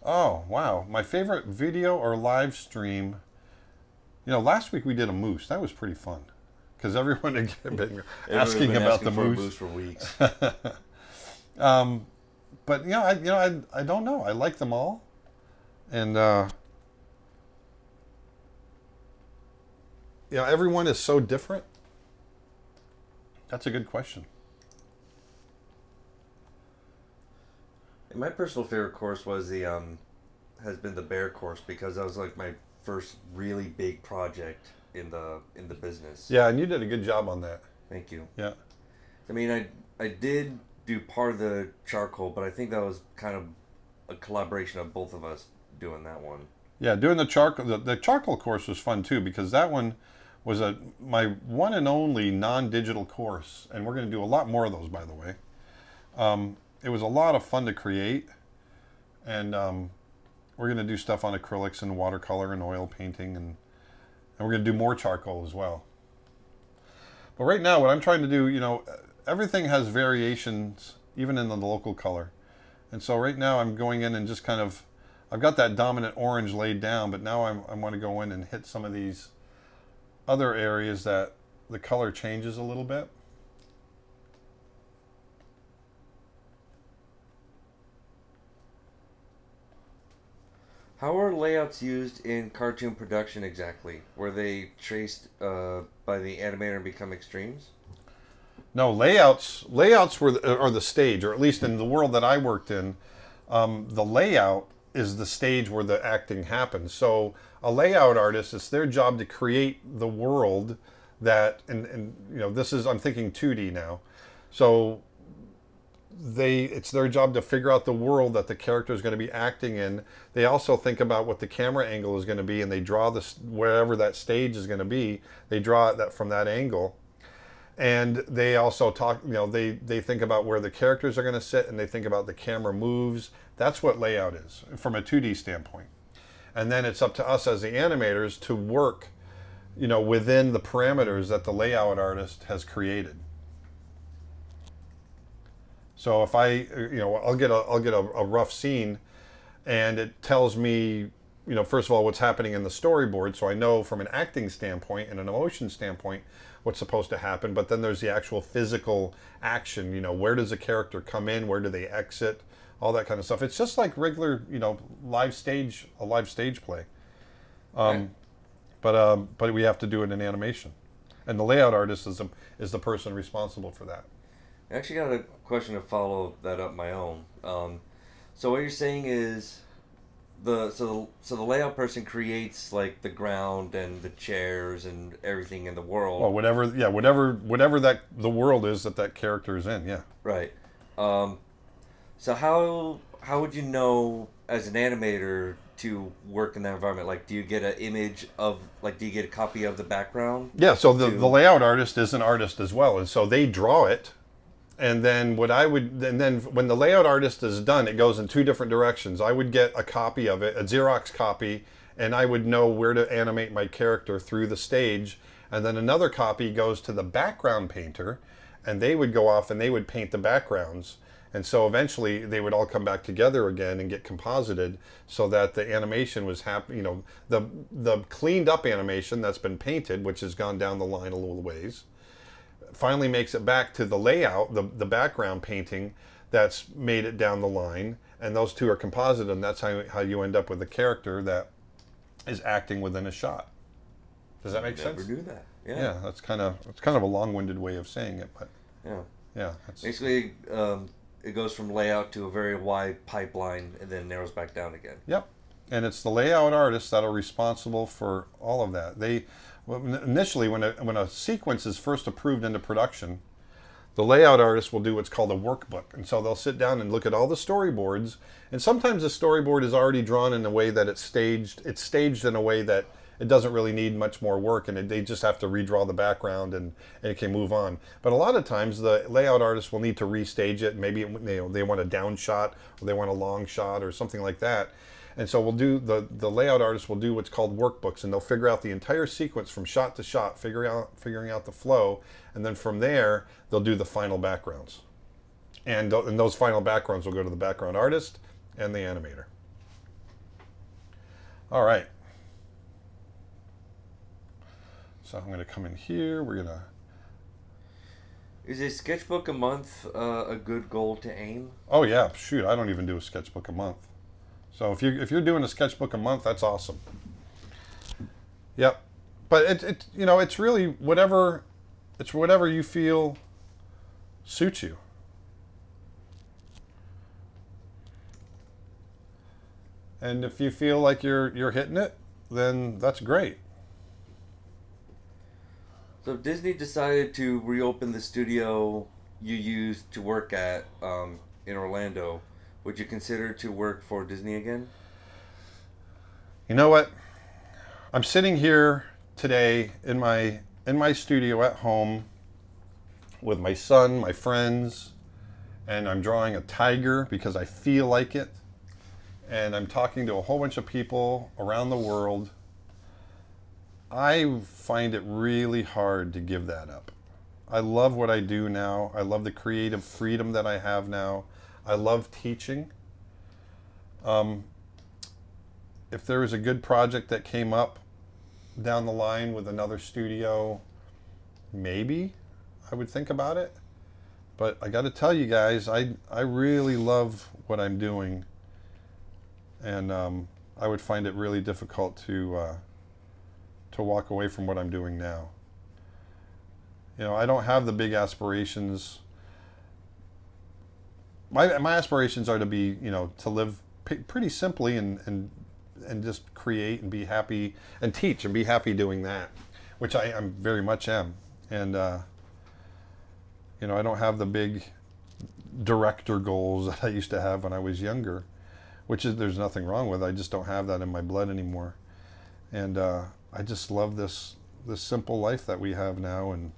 Speaker 1: Oh, wow. My favorite video or live stream. Last week we did a moose. That was pretty fun. Because everyone had been asking about the moose.
Speaker 2: Moose for weeks.
Speaker 1: But I don't know. I like them all, and everyone is so different. That's a good question.
Speaker 2: And my personal favorite course was has been the bear course because that was like my first really big project in the business.
Speaker 1: Yeah, and you did a good job on that.
Speaker 2: Thank you.
Speaker 1: Yeah.
Speaker 2: I mean, I did do part of the charcoal, but I think that was kind of a collaboration of both of us doing that one.
Speaker 1: Yeah, doing the charcoal. The charcoal course was fun too because that one was my one and only non-digital course, and we're going to do a lot more of those, by the way. It was a lot of fun to create, and we're going to do stuff on acrylics and watercolor and oil painting, and we're going to do more charcoal as well. But right now, what I'm trying to do, everything has variations, even in the local color. And so right now I'm going in and just I've got that dominant orange laid down, but now I want to go in and hit some of these other areas that the color changes a little bit.
Speaker 2: How are layouts used in cartoon production exactly? Were they traced by the animator and become extremes?
Speaker 1: No, layouts are the stage, or at least in the world that I worked in, the layout is the stage where the acting happens. So a layout artist, it's their job to create the world that, and this is, I'm thinking 2D now. So it's their job to figure out the world that the character is going to be acting in. They also think about what the camera angle is going to be, and they draw wherever that stage is going to be. They draw it from that angle, and they also talk. They think about where the characters are going to sit, and they think about the camera moves. That's what layout is from a 2D standpoint. And then it's up to us as the animators to work, within the parameters that the layout artist has created. So if I'll get a rough scene, and it tells me, first of all, what's happening in the storyboard, so I know from an acting standpoint and an emotion standpoint what's supposed to happen. But then there's the actual physical action. Where does a character come in? Where do they exit? all that kind of stuff. It's just like regular, a live stage play. But we have to do it in animation, and the layout artist is the person responsible for that.
Speaker 2: I actually got a question to follow that up my own. So what you're saying is the layout person creates like the ground and the chairs and everything in the world.
Speaker 1: Well, whatever that the world is that character is in, yeah.
Speaker 2: Right. So how would you know as an animator to work in that environment? Like, do you get an image of, like, do you get a copy of the background?
Speaker 1: Yeah, so the layout artist is an artist as well, and so they draw it, and then when the layout artist is done, it goes in two different directions. I would get a copy of it, a Xerox copy, and I would know where to animate my character through the stage, and then another copy goes to the background painter, and they would go off and they would paint the backgrounds. And so eventually they would all come back together again and get composited so that the animation was the cleaned up animation that's been painted, which has gone down the line a little ways, finally makes it back to the layout, the background painting that's made it down the line, and those two are composited, and that's how you end up with a character that is acting within a shot. Does that make sense?
Speaker 2: Never do that. Yeah.
Speaker 1: Yeah, that's kind of a long-winded way of saying it, but yeah.
Speaker 2: Basically, it goes from layout to a very wide pipeline and then narrows back down again.
Speaker 1: Yep. And it's the layout artists that are responsible for all of that. Initially, when a sequence is first approved into production, the layout artist will do what's called a workbook. And so they'll sit down and look at all the storyboards. And sometimes the storyboard is already drawn in a way that it's staged in a way that it doesn't really need much more work, and they just have to redraw the background and it can move on. But a lot of times the layout artist will need to restage it. Maybe they want a down shot, or they want a long shot, or something like that. And so the layout artist will do what's called workbooks, and they'll figure out the entire sequence from shot to shot, figuring out the flow, and then from there they'll do the final backgrounds. And those final backgrounds will go to the background artist and the animator. All right. So I'm going to come in here. We're going to...
Speaker 2: Is a sketchbook a month a good goal to aim?
Speaker 1: Oh yeah, shoot! I don't even do a sketchbook a month. So if you're doing a sketchbook a month, that's awesome. Yep, but it's really whatever you feel suits you. And if you feel like you're hitting it, then that's great.
Speaker 2: So if Disney decided to reopen the studio you used to work at in Orlando, would you consider to work for Disney again?
Speaker 1: You know what? I'm sitting here today in my studio at home with my son, my friends, and I'm drawing a tiger because I feel like it. And I'm talking to a whole bunch of people around the world. I find it really hard to give that up. I love what I do now. I love the creative freedom that I have now. I love teaching. If there was a good project that came up down the line with another studio, maybe I would think about it. But I got to tell you guys, I really love what I'm doing. And I would find it really difficult to walk away from what I'm doing now. I don't have the big aspirations. My aspirations are to be, to live pretty simply and just create and be happy and teach and be happy doing that, which I'm very much am. And, I don't have the big director goals that I used to have when I was younger, there's nothing wrong with. I just don't have that in my blood anymore. And, I just love this simple life that we have now, and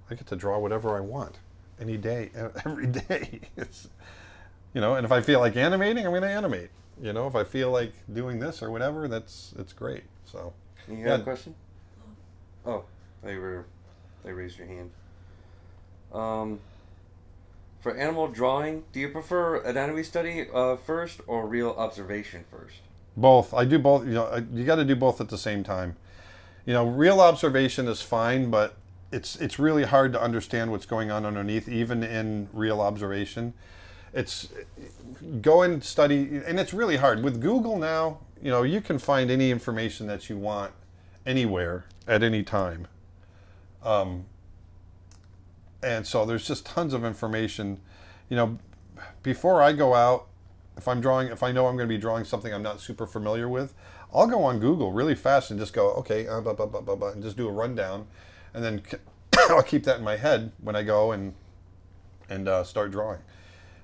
Speaker 1: I get to draw whatever I want any day, every day. And if I feel like animating, I'm going to animate. If I feel like doing this or whatever, it's great. So.
Speaker 2: You got a question? Oh, they raised your hand. For animal drawing, do you prefer anatomy study first or real observation first?
Speaker 1: Both. I do both. You got to do both at the same time. Real observation is fine, but it's really hard to understand what's going on underneath, even in real observation. it's go and study, and it's really hard with Google now. You know, you can find any information that you want anywhere at any time. And so there's just tons of information. You know, before I go out, if I know I'm going to be drawing something I'm not super familiar with, I'll go on Google really fast and just go, okay, blah, blah, blah, blah, blah, and just do a rundown. And then I'll keep that in my head when I go and start drawing.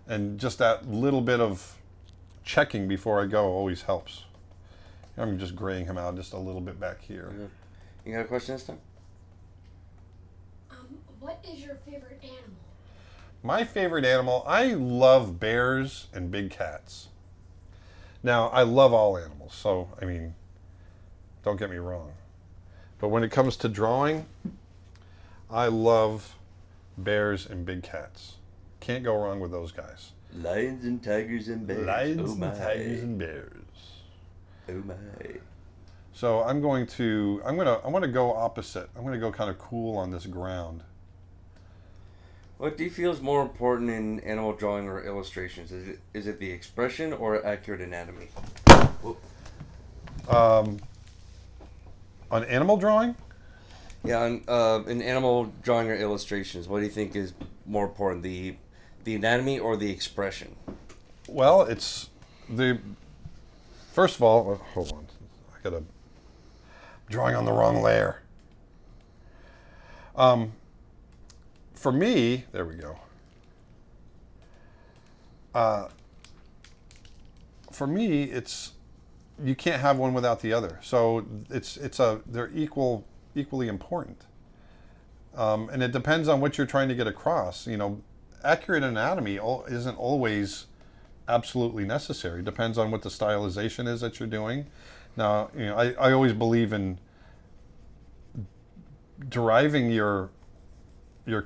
Speaker 1: And just that little bit of checking before I go always helps. I'm just graying him out just a little bit back here.
Speaker 2: Mm-hmm. You got a question this time?
Speaker 3: What is your favorite animal?
Speaker 1: My favorite animal, I love bears and big cats. Now, I love all animals, so, I mean, don't get me wrong. But when it comes to drawing, I love bears and big cats. Can't go wrong with those guys.
Speaker 2: Lions and tigers and bears.
Speaker 1: Lions and tigers and bears.
Speaker 2: Oh my.
Speaker 1: So I'm going to go opposite. I'm going to go kind of cool on this ground.
Speaker 2: What do you feel is more important in animal drawing or illustrations? Is it the expression or accurate anatomy?
Speaker 1: On animal drawing?
Speaker 2: Yeah, in animal drawing or illustrations, what do you think is more important, the anatomy or the expression?
Speaker 1: Well, it's the first of all. Hold on, I got a drawing on the wrong layer. For me, there we go. For me, it's you can't have one without the other. So they're equally important, and it depends on what you're trying to get across. You know, accurate anatomy isn't always absolutely necessary. It depends on what the stylization is that you're doing. Now, you know, I always believe in deriving your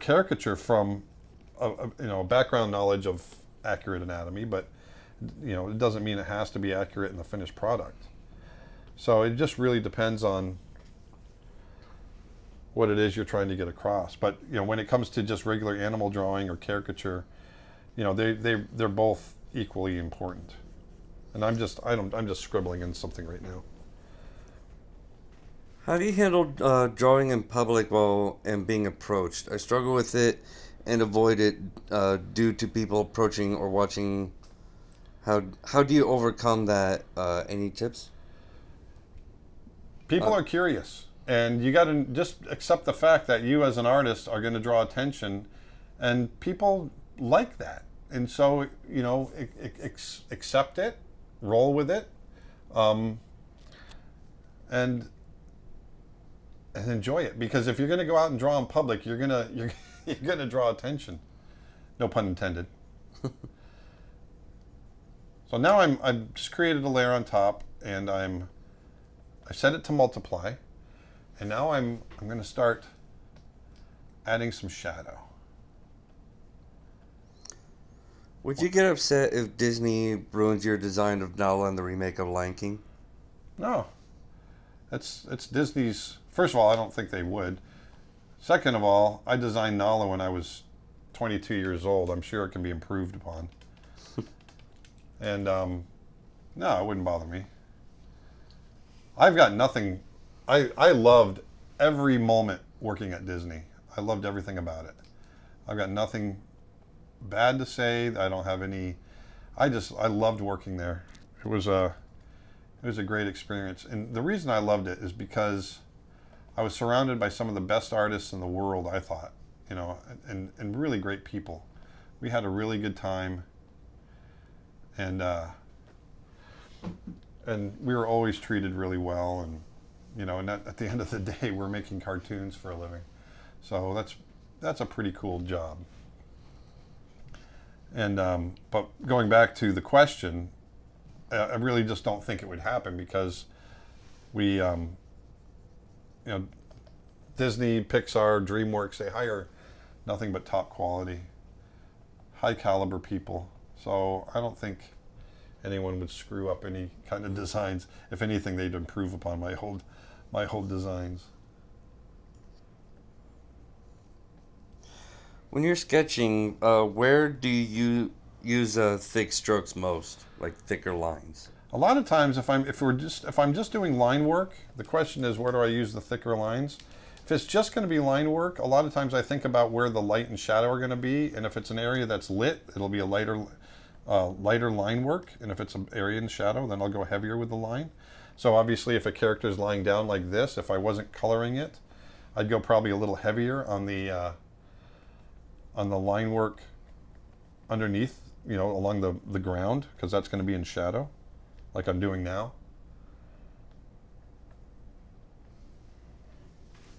Speaker 1: caricature from a background knowledge of accurate anatomy, but you know, it doesn't mean it has to be accurate in the finished product. So it just really depends on what it is you're trying to get across. But you know, when it comes to just regular animal drawing or caricature, you know, they're both equally important. And I'm just scribbling in something right now.
Speaker 2: How do you handle drawing in public while and being approached? I struggle with it and avoid it due to people approaching or watching. How do you overcome that? Any tips?
Speaker 1: People are curious, and you got to just accept the fact that you as an artist are going to draw attention, and people like that. And so, you know, accept it, roll with it, and enjoy it. Because if you're going to go out and draw in public, you're gonna draw attention. No pun intended. So now I've just created a layer on top, and I set it to multiply, and now I'm going to start adding some shadow.
Speaker 2: Would you get upset if Disney ruins your design of Nala and the remake of Lion King?
Speaker 1: No. It's Disney's. First of all, I don't think they would. Second of all, I designed Nala when I was 22 years old. I'm sure it can be improved upon. And no, it wouldn't bother me. I've got nothing. I loved every moment working at Disney. I loved everything about it. I've got nothing bad to say. I don't have any. I loved working there. It was a great experience. And the reason I loved it is because I was surrounded by some of the best artists in the world, I thought, you know, and really great people. We had a really good time. And we were always treated really well, and you know, and at the end of the day, we're making cartoons for a living, so that's a pretty cool job. And but going back to the question, I really just don't think it would happen because we, you know, Disney, Pixar, DreamWorks, they hire nothing but top quality, high caliber people. So I don't think anyone would screw up any kind of designs. If anything, they'd improve upon my old designs.
Speaker 2: When you're sketching, where do you use thick strokes most, like thicker lines?
Speaker 1: A lot of times, if I'm just doing line work, the question is, where do I use the thicker lines? If it's just going to be line work, a lot of times I think about where the light and shadow are going to be, and if it's an area that's lit, it'll be a lighter line work, and if it's an area in shadow, then I'll go heavier with the line. So obviously, if a character is lying down like this, if I wasn't coloring it, I'd go probably a little heavier on the line work underneath, along the ground, because that's going to be in shadow, like I'm doing now.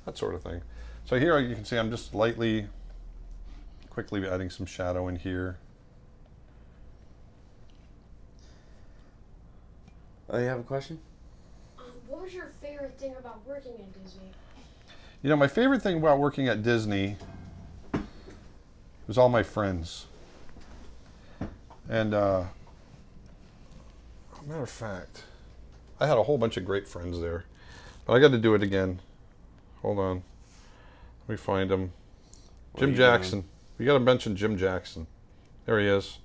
Speaker 1: That sort of thing. So here you can see I'm just quickly adding some shadow in here.
Speaker 2: Oh, you have a question?
Speaker 3: What was your favorite thing about working at Disney?
Speaker 1: My favorite thing about working at Disney was all my friends. And matter of fact, I had a whole bunch of great friends there, but I got to do it again. Hold on, let me find him. Jim Jackson. We got to mention Jim Jackson. There he is.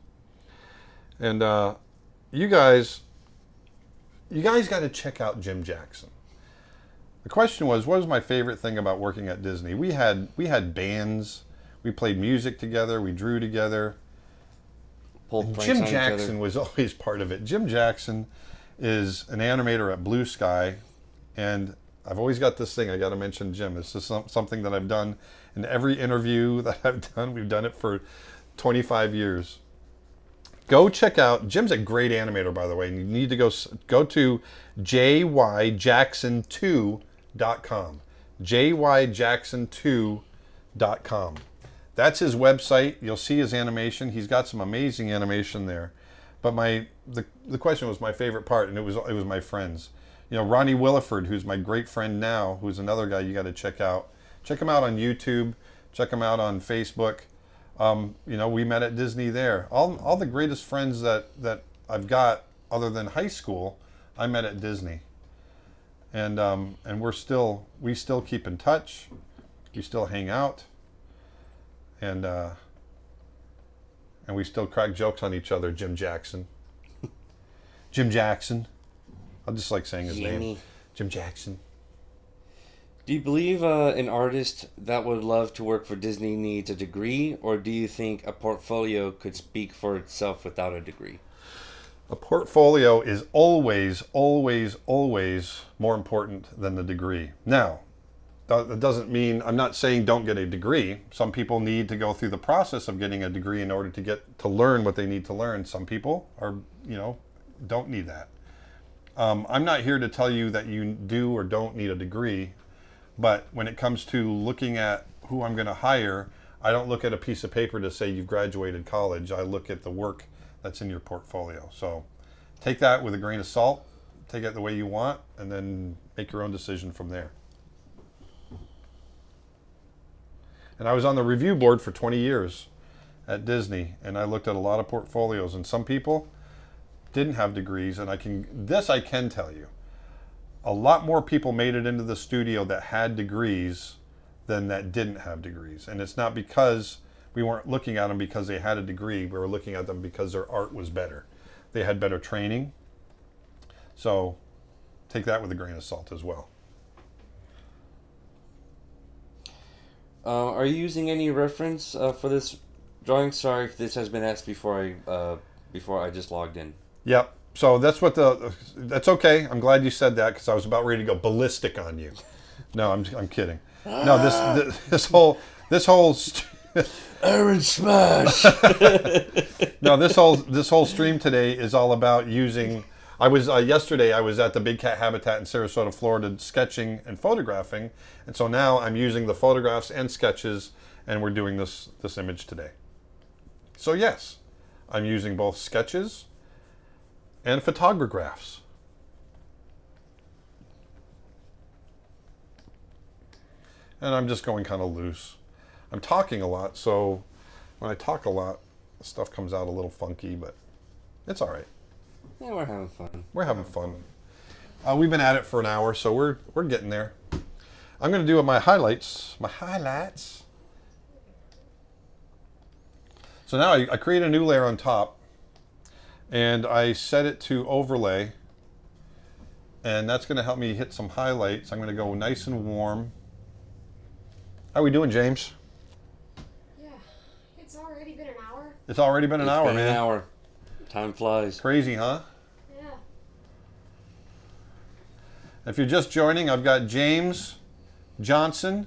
Speaker 1: And you guys got to check out Jim Jackson. The question was, what was my favorite thing about working at Disney? We had bands. We played music together. We drew together. Jim Jackson was always part of it. Jim Jackson is an animator at Blue Sky, and I've always got this thing. I got to mention Jim. It's just something that I've done in every interview that I've done. We've done it for 25 years. Go check out. Jim's a great animator, by the way. And you need to go to jyjackson2.com. jyjackson2.com. That's his website. You'll see his animation. He's got some amazing animation there. But the question was my favorite part, and it was my friends. Ronnie Williford, who's my great friend now, who's another guy you got to check out. Check him out on YouTube. Check him out on Facebook. We met at Disney there. All the greatest friends that I've got, other than high school, I met at Disney. And we still keep in touch. We still hang out. And we still crack jokes on each other. Jim Jackson. Jim Jackson. I just like saying his name. Jim Jackson.
Speaker 2: Do you believe an artist that would love to work for Disney needs a degree, or do you think a portfolio could speak for itself without a degree?
Speaker 1: A portfolio is always, always, always more important than the degree. Now, that doesn't mean, I'm not saying don't get a degree. Some people need to go through the process of getting a degree in order to learn what they need to learn. Some people don't need that. I'm not here to tell you that you do or don't need a degree, but when it comes to looking at who I'm going to hire, I don't look at a piece of paper to say you've graduated college. I look at the work that's in your portfolio. So take that with a grain of salt, take it the way you want, and then make your own decision from there. And I was on the review board for 20 years at Disney, and I looked at a lot of portfolios, and some people didn't have degrees, and I can tell you, a lot more people made it into the studio that had degrees than that didn't have degrees. And it's not because we weren't looking at them because they had a degree. We were looking at them because their art was better. They had better training. So take that with a grain of salt as well.
Speaker 2: Are you using any reference for this drawing? Sorry if this has been asked before I just logged in. Yep.
Speaker 1: So that's okay. I'm glad you said that because I was about ready to go ballistic on you. No, I'm kidding. No, this whole
Speaker 2: Aaron Smash.
Speaker 1: No, this whole stream today is all about using. I was yesterday. I was at the Big Cat Habitat in Sarasota, Florida, sketching and photographing, and so now I'm using the photographs and sketches, and we're doing this image today. So yes, I'm using both sketches and photographs. And I'm just going kind of loose. I'm talking a lot, so when I talk a lot, stuff comes out a little funky, but it's all right.
Speaker 2: Yeah, we're having fun.
Speaker 1: We're having fun. We've been at it for an hour, so we're getting there. I'm going to do my highlights. So now I create a new layer on top, and I set it to overlay, and that's going to help me hit some highlights. I'm going to go nice and warm. How are we doing, James?
Speaker 3: Yeah, it's already been an hour.
Speaker 1: It's already been an hour,
Speaker 2: It's been
Speaker 1: man.
Speaker 2: an hour. Time flies.
Speaker 1: Crazy, huh?
Speaker 3: Yeah.
Speaker 1: If you're just joining, I've got James Johnson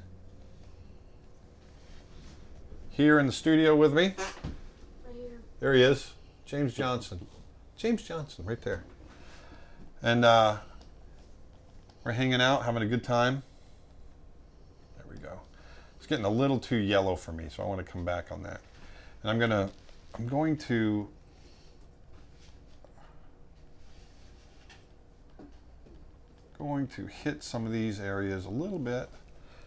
Speaker 1: here in the studio with me.
Speaker 3: Right here.
Speaker 1: There he is, James Johnson. James Johnson, right there. And we're hanging out, having a good time. There we go. It's getting a little too yellow for me, so I want to come back on that. And I'm going to hit some of these areas a little bit,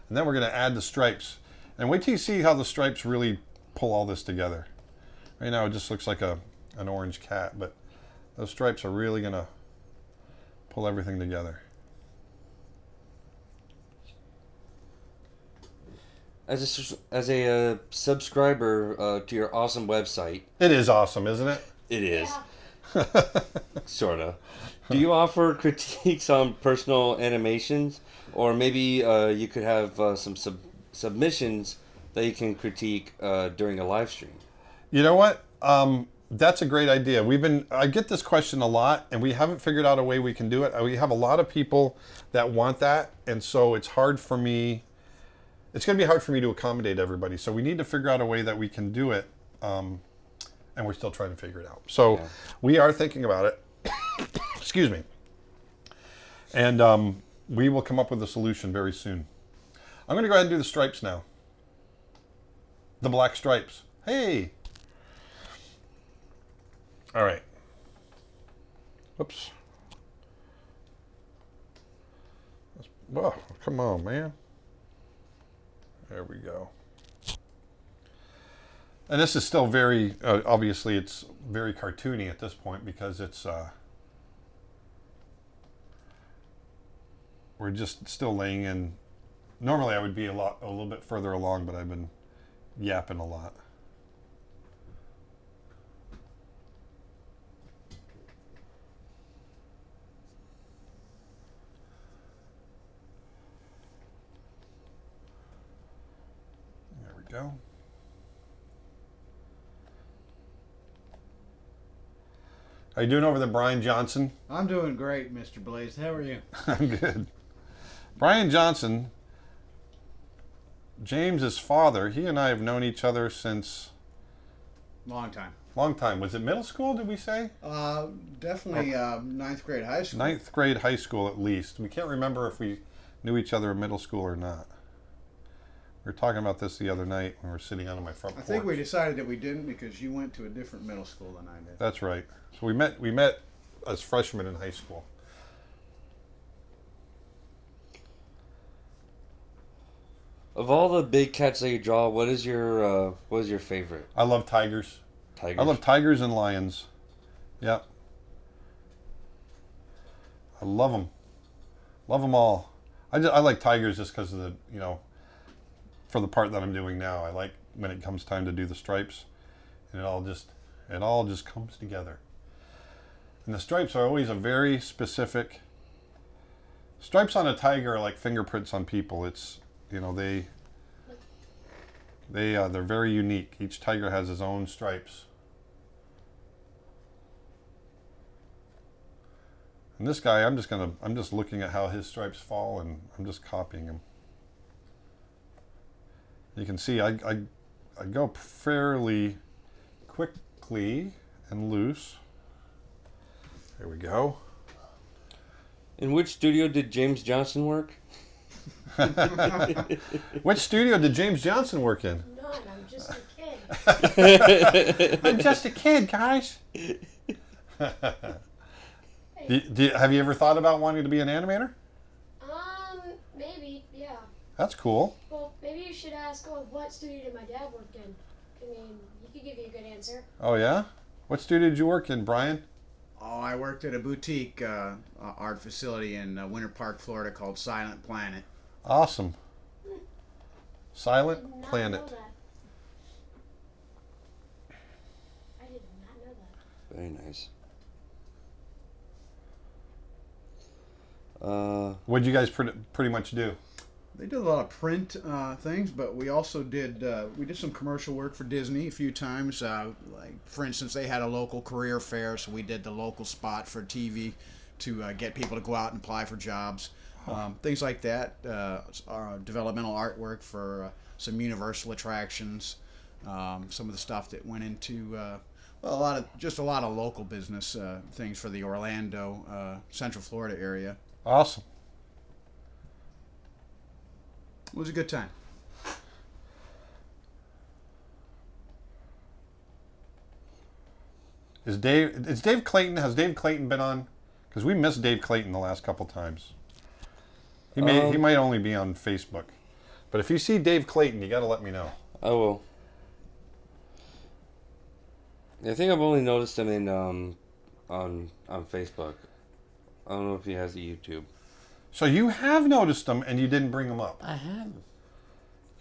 Speaker 1: and then we're going to add the stripes. And wait till you see how the stripes really pull all this together. Right now it just looks like an orange cat, but those stripes are really going to pull everything together.
Speaker 2: As a subscriber to your awesome website.
Speaker 1: It is awesome, isn't it?
Speaker 2: It is.
Speaker 3: Yeah.
Speaker 2: Sort of. Do you offer critiques on personal animations? Or maybe you could have some submissions that you can critique during a live stream?
Speaker 1: You know what? That's a great idea. I get this question a lot, and we haven't figured out a way we can do it. We have a lot of people that want that, and so it's hard for me. It's going to be hard for me to accommodate everybody. So we need to figure out a way that we can do it, and we're still trying to figure it out. So we are thinking about it. Excuse me. And we will come up with a solution very soon. I'm going to go ahead and do the stripes now. The black stripes. Hey! All right. Whoops. Whoa, come on, man. There we go. And this is still very, obviously it's very cartoony at this point because it's, we're just still laying in. Normally I would be a little bit further along, but I've been yapping a lot. There we go. How you doing over there, Brian Johnson?
Speaker 4: I'm doing great, Mr. Blaise. How are you?
Speaker 1: I'm good. Brian Johnson, James's father, he and I have known each other since...
Speaker 4: Long time.
Speaker 1: Long time. Was it middle school, did we say?
Speaker 4: Definitely ninth grade high school.
Speaker 1: Ninth grade high school at least. We can't remember if we knew each other in middle school or not. We were talking about this the other night when we were sitting out on my front porch.
Speaker 4: I think we decided that we didn't because you went to a different middle school than I did.
Speaker 1: That's right. So we met as freshmen in high school.
Speaker 2: Of all the big cats that you draw, what is your favorite?
Speaker 1: I love tigers.
Speaker 2: Tigers.
Speaker 1: I love tigers and lions. Yep. I love them. Love them all. I like tigers just because of the, for the part that I'm doing now. I like when it comes time to do the stripes, and it all just comes together. And the stripes are always a very specific. Stripes on a tiger are like fingerprints on people. It's, they're very unique. Each tiger has his own stripes. And this guy, I'm just looking at how his stripes fall, and I'm just copying him. You can see I go fairly quickly and loose. There we go.
Speaker 2: In which studio did James Johnson work?
Speaker 1: Which studio did James Johnson work in?
Speaker 3: None, I'm just a kid.
Speaker 1: I'm just a kid, guys. Have you ever thought about wanting to be an animator?
Speaker 3: Maybe, yeah.
Speaker 1: That's cool.
Speaker 3: Well, maybe you should ask, what studio did my dad work in? I mean, he could give you a good answer.
Speaker 1: Oh, yeah? What studio did you work in, Brian?
Speaker 4: Oh, I worked at a boutique art facility in Winter Park, Florida called Silent Planet.
Speaker 1: Awesome.
Speaker 3: Did
Speaker 1: Silent
Speaker 3: not
Speaker 1: Planet.
Speaker 3: know that.
Speaker 2: Very nice.
Speaker 1: What did you guys pretty much do?
Speaker 4: They did a lot of print things, but we also did some commercial work for Disney a few times. Like for instance, they had a local career fair, so we did the local spot for TV to get people to go out and apply for jobs. Things like that. Our developmental artwork for some Universal attractions. Some of the stuff that went into a lot of local business things for the Orlando, Central Florida area.
Speaker 1: Awesome.
Speaker 4: It was a good time.
Speaker 1: Has Dave Clayton been on? Because we missed Dave Clayton the last couple times. He might only be on Facebook. But if you see Dave Clayton, you got to let me know.
Speaker 2: I will. I think I've only noticed him in on Facebook. I don't know if he has a YouTube.
Speaker 1: So you have noticed him and you didn't bring him up.
Speaker 2: I have.
Speaker 1: You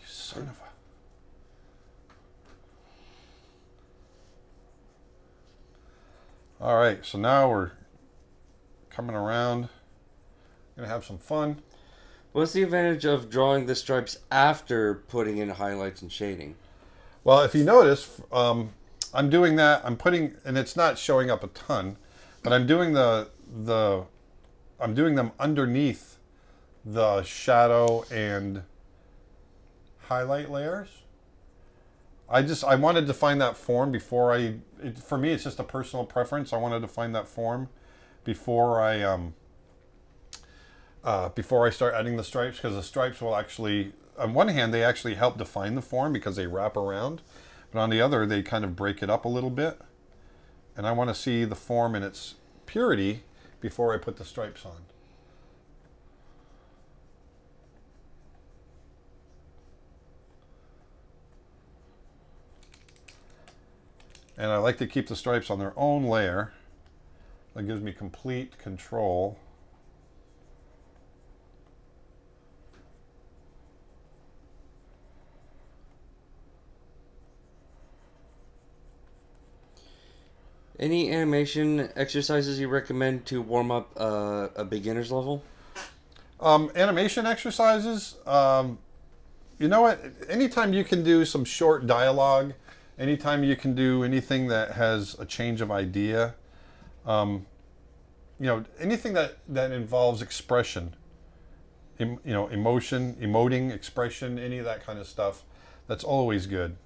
Speaker 1: son of a... All right, so now we're coming around. Gonna have some fun.
Speaker 2: What's the advantage of drawing the stripes after putting in highlights and shading?
Speaker 1: Well, if you notice, I'm doing that. I'm putting, and it's not showing up a ton, but I'm doing I'm doing them underneath the shadow and highlight layers. I wanted to find that form before for me, it's just a personal preference. I wanted to find that form before I start adding the stripes, because the stripes will actually, on one hand, they actually help define the form because they wrap around, but on the other, they kind of break it up a little bit. And I want to see the form in its purity before I put the stripes on. And I like to keep the stripes on their own layer. That gives me complete control.
Speaker 2: Any animation exercises you recommend to warm up a beginner's level?
Speaker 1: Animation exercises, you know what? Anytime you can do some short dialogue, anytime you can do anything that has a change of idea, anything that involves expression, emotion, emoting, expression, any of that kind of stuff, that's always good.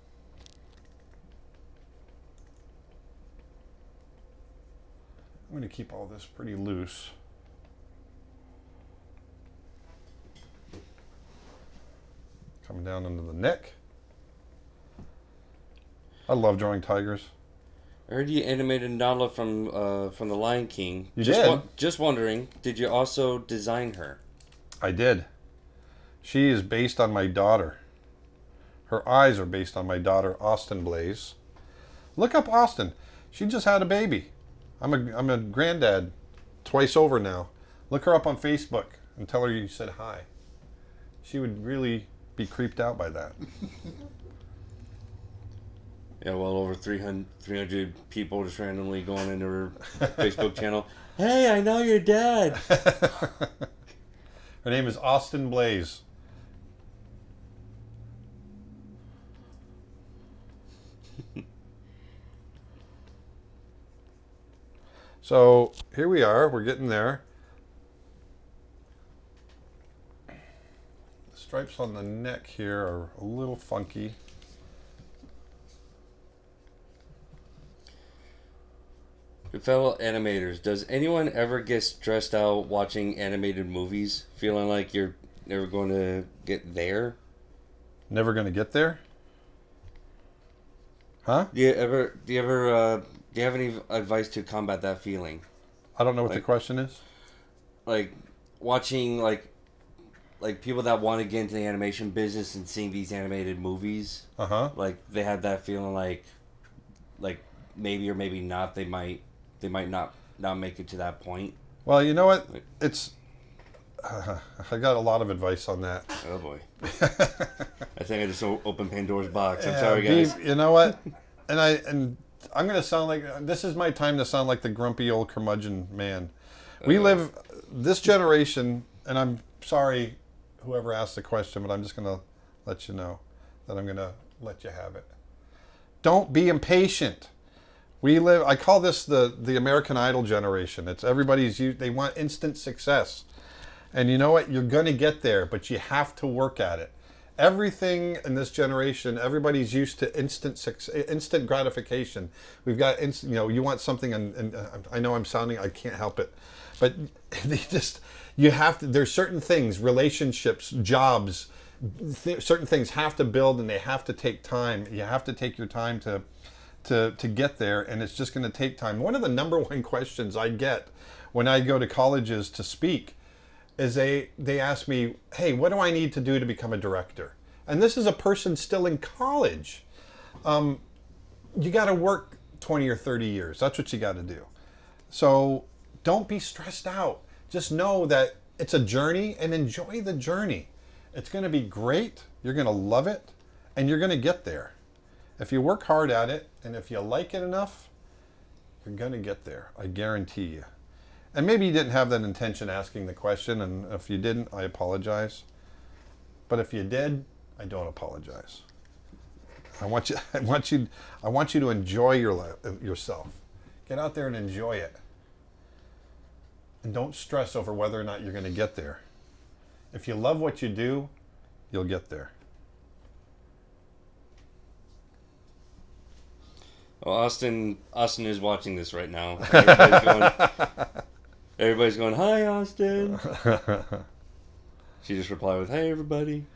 Speaker 1: I'm going to keep all this pretty loose. Coming down into the neck. I love drawing tigers.
Speaker 2: I heard you animated Nala from The Lion King.
Speaker 1: You did?
Speaker 2: Just wondering, did you also design her?
Speaker 1: I did. She is based on my daughter. Her eyes are based on my daughter, Austin Blaise. Look up Austin. She just had a baby. I'm a granddad twice over now. Look her up on Facebook and tell her you said hi. She would really be creeped out by that.
Speaker 2: Yeah, well over 300 people just randomly going into her Facebook channel. Hey, I know your dad.
Speaker 1: Her name is Austin Blaise. So here we are, we're getting there. The stripes on the neck here are a little funky.
Speaker 2: Fellow animators, does anyone ever get stressed out watching animated movies, feeling like you're never going to get there?
Speaker 1: Never going to get there? Huh?
Speaker 2: Do you have any advice to combat that feeling?
Speaker 1: I don't know what the question is.
Speaker 2: Like watching like people that want to get into the animation business and seeing these animated movies. Like they have that feeling like maybe or maybe not they might not make it to that point.
Speaker 1: Well, you know what? It's I got a lot of advice on that.
Speaker 2: Oh boy. I think I just opened Pandora's box. I'm sorry, guys.
Speaker 1: You know what? And I'm going to sound like, this is my time to sound like the grumpy old curmudgeon man. We live, this generation, and I'm sorry, whoever asked the question, but I'm just going to let you know that I'm going to let you have it. Don't be impatient. I call this the American Idol generation. It's they want instant success. And you know what? You're going to get there, but you have to work at it. Everything in this generation, everybody's used to instant gratification. We've got, you want something, and I know I can't help it. But there's certain things, relationships, jobs, certain things have to build, and they have to take time. You have to take your time to get there, and it's just going to take time. One of the number one questions I get when I go to colleges to speak is they ask me, hey, what do I need to do to become a director? And this is a person still in college. You got to work 20 or 30 years. That's what you got to do. So don't be stressed out. Just know that it's a journey, and enjoy the journey. It's going to be great. You're going to love it, and you're going to get there. If you work hard at it, and if you like it enough, you're going to get there. I guarantee you. And maybe you didn't have that intention asking the question, and if you didn't, I apologize. But if you did, I don't apologize. I want you to enjoy yourself. Get out there and enjoy it. And don't stress over whether or not you're going to get there. If you love what you do, you'll get there.
Speaker 5: Well, Austin is watching this right now. Everybody's going, hi, Austin. She just replied with, hey, everybody.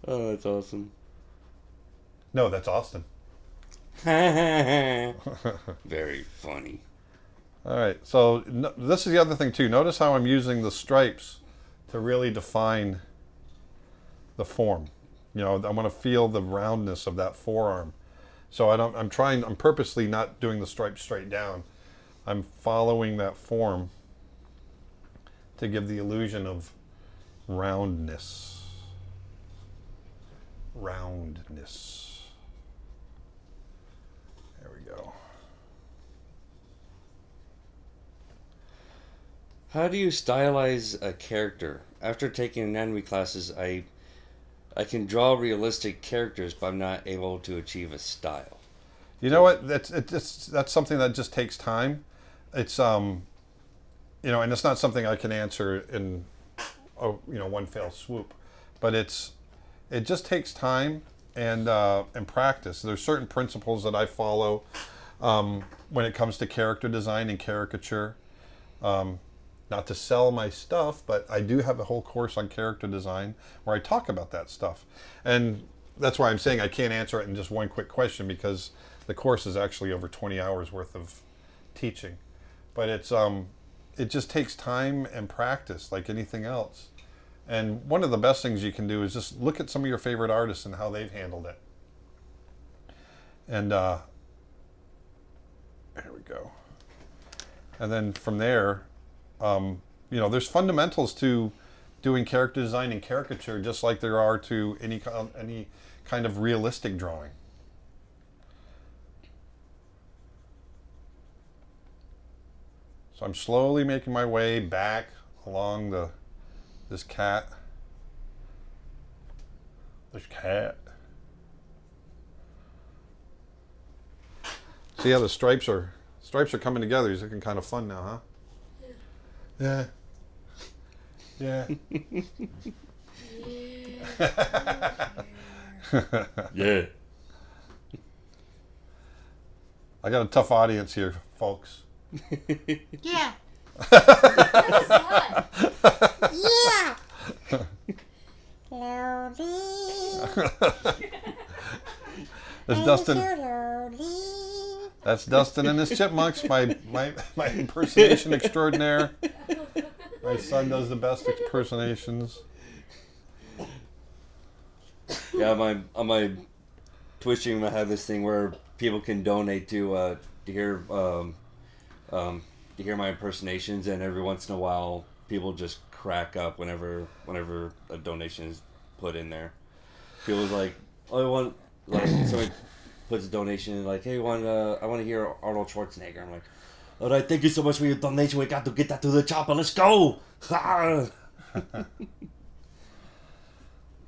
Speaker 5: Oh, that's awesome.
Speaker 1: No, that's Austin.
Speaker 5: Very funny.
Speaker 1: All right, so this is the other thing too. Notice how I'm using the stripes to really define the form. I want to feel the roundness of that forearm. So I'm purposely not doing the stripes straight down. I'm following that form to give the illusion of roundness. Roundness. There we go.
Speaker 5: How do you stylize a character? After taking anatomy classes, I can draw realistic characters, but I'm not able to achieve a style.
Speaker 1: You know what? That's something that just takes time. It's and it's not something I can answer in one fell swoop, but it just takes time and practice. There's certain principles that I follow when it comes to character design and caricature. Not to sell my stuff, but I do have a whole course on character design where I talk about that stuff. And that's why I'm saying I can't answer it in just one quick question, because the course is actually over 20 hours worth of teaching. But it just takes time and practice like anything else. And one of the best things you can do is just look at some of your favorite artists and how they've handled it. And there we go. And then from there, there's fundamentals to doing character design and caricature, just like there are to any kind of realistic drawing. So I'm slowly making my way back along this cat. This cat. See how the stripes are coming together. He's looking kind of fun now, huh? Yeah. Yeah.
Speaker 5: Yeah.
Speaker 1: I got a tough audience here, folks.
Speaker 6: Yeah.
Speaker 3: What is that?
Speaker 6: Yeah. Lordy.
Speaker 1: That's Dustin. That's Dustin and his chipmunks, my impersonation extraordinaire. My son does the best impersonations.
Speaker 5: Yeah, on my Twitch stream, I have this thing where people can donate to hear my impersonations, and every once in a while, people just crack up whenever a donation is put in there. People's like, "Oh, I want," like puts a donation in, like, hey, I want to hear Arnold Schwarzenegger. I'm like, all right, thank you so much for your donation. We got to get that to the chopper. Let's go.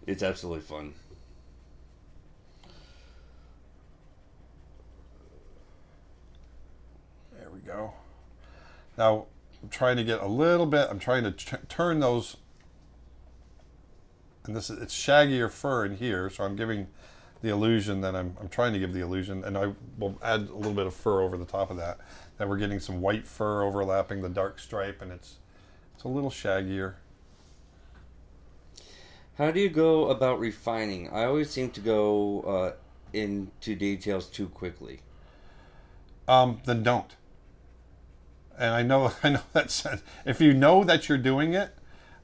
Speaker 5: It's absolutely fun.
Speaker 1: There we go. Now, I'm trying to get a little bit, I'm trying to turn those, and it's shaggier fur in here, so I'm giving the illusion that I'm trying to give the illusion, and I will add a little bit of fur over the top of that we're getting some white fur overlapping the dark stripe, and it's a little shaggier.
Speaker 5: How do you go about refining? I always seem to go into details too quickly.
Speaker 1: Then don't. And I know that's, if you know that you're doing it,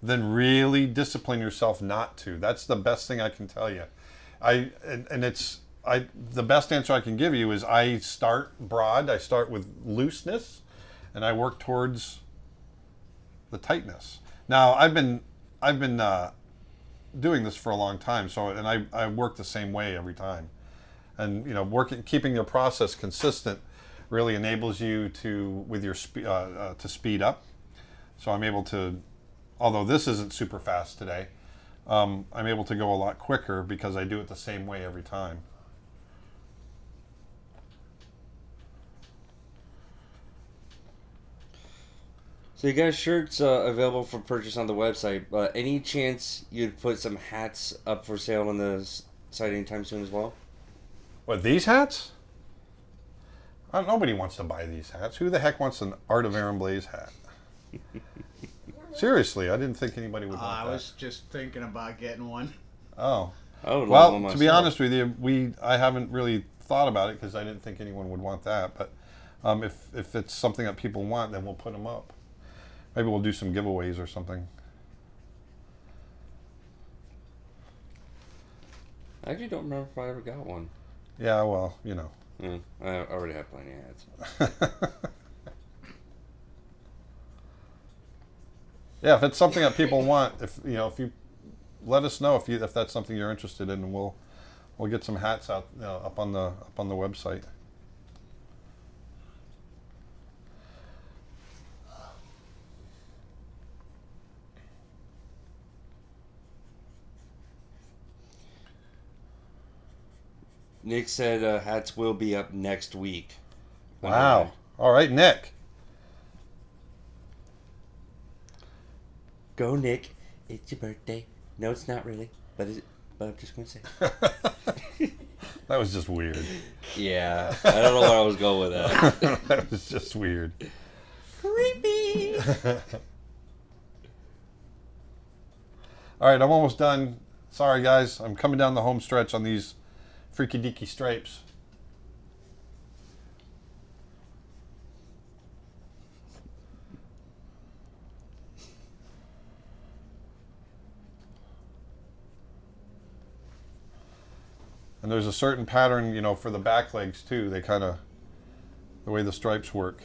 Speaker 1: then really discipline yourself not to. That's the best thing I can tell you. The best answer I can give you is I start broad. I start with looseness, and I work towards the tightness. Now I've been doing this for a long time, and I work the same way every time. And keeping your process consistent really enables you to to speed up. So I'm able to, although this isn't super fast today, I'm able to go a lot quicker because I do it the same way every time.
Speaker 5: So you got shirts available for purchase on the website, but any chance you'd put some hats up for sale on the site anytime soon as well?
Speaker 1: What, these hats? Nobody wants to buy these hats. Who the heck wants an Art of Aaron Blaise hat? Seriously, I didn't think anybody would want that.
Speaker 4: I was just thinking about getting one.
Speaker 1: Oh.
Speaker 5: Well,
Speaker 1: to be honest with you, I haven't really thought about it because I didn't think anyone would want that. But if it's something that people want, then we'll put them up. Maybe we'll do some giveaways or something.
Speaker 5: I actually don't remember if I ever got one.
Speaker 1: Yeah, well, you know.
Speaker 5: Yeah, I already have plenty of hats.
Speaker 1: Yeah, if it's something that people want, if you let us know if that's something you're interested in, and we'll get some hats out up on the website.
Speaker 5: Nick said hats will be up next week.
Speaker 1: Wow. All right, Nick.
Speaker 5: Go, Nick. It's your birthday. No, it's not really, but I'm just going to say.
Speaker 1: That was just weird.
Speaker 5: Yeah. I don't know where I was going with that.
Speaker 1: That was just weird.
Speaker 5: Creepy.
Speaker 1: All right, I'm almost done. Sorry, guys. I'm coming down the home stretch on these freaky deaky stripes. And there's a certain pattern, for the back legs too. They kind of, the way the stripes work.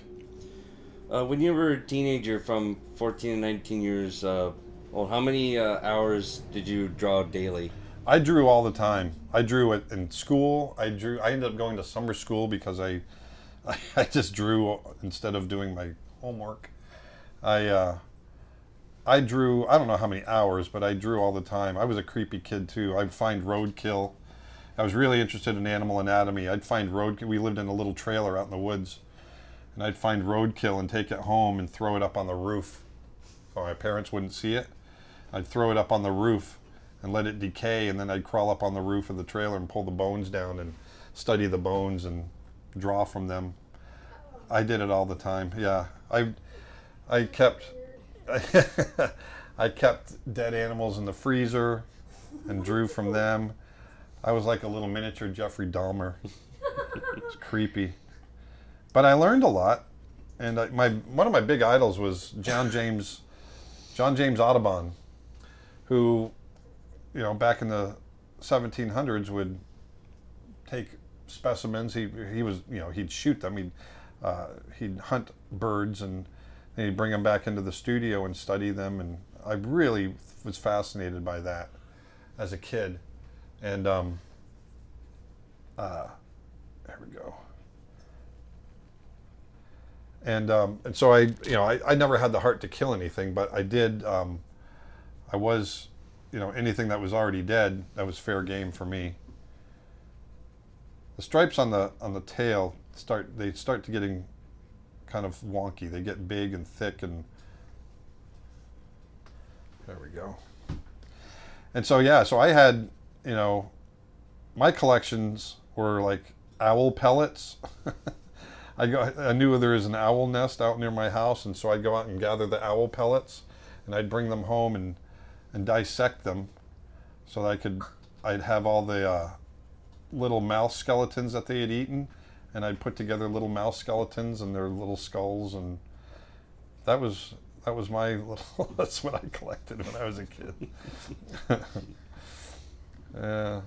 Speaker 5: When you were a teenager from 14 to 19 years old, how many hours did you draw daily?
Speaker 1: I drew all the time. I drew it in school. I ended up going to summer school because I just drew instead of doing my homework. I drew, I don't know how many hours, but I drew all the time. I was a creepy kid too. I'd find roadkill. I was really interested in animal anatomy. I'd find roadkill. We lived in a little trailer out in the woods. And I'd find roadkill and take it home and throw it up on the roof so my parents wouldn't see it. I'd throw it up on the roof and let it decay, and then I'd crawl up on the roof of the trailer and pull the bones down and study the bones and draw from them. I did it all the time. Yeah, I kept I kept dead animals in the freezer and drew from them. I was like a little miniature Jeffrey Dahmer. It's creepy, but I learned a lot. And one of my big idols was John James Audubon, who, back in the 1700s would take specimens. He was, he'd shoot them. He'd hunt birds and then he'd bring them back into the studio and study them. And I really was fascinated by that as a kid. And There we go. And so I never had the heart to kill anything, but I did. I was, anything that was already dead, that was fair game for me. The stripes on the tail start to getting kind of wonky. They get big and thick, and there we go. And so so I had, my collections were like owl pellets. I knew there was an owl nest out near my house, and so I'd go out and gather the owl pellets, and I'd bring them home and dissect them, so that I'd have all the little mouse skeletons that they had eaten, and I'd put together little mouse skeletons and their little skulls, and that was my little. That's what I collected when I was a kid. Yeah,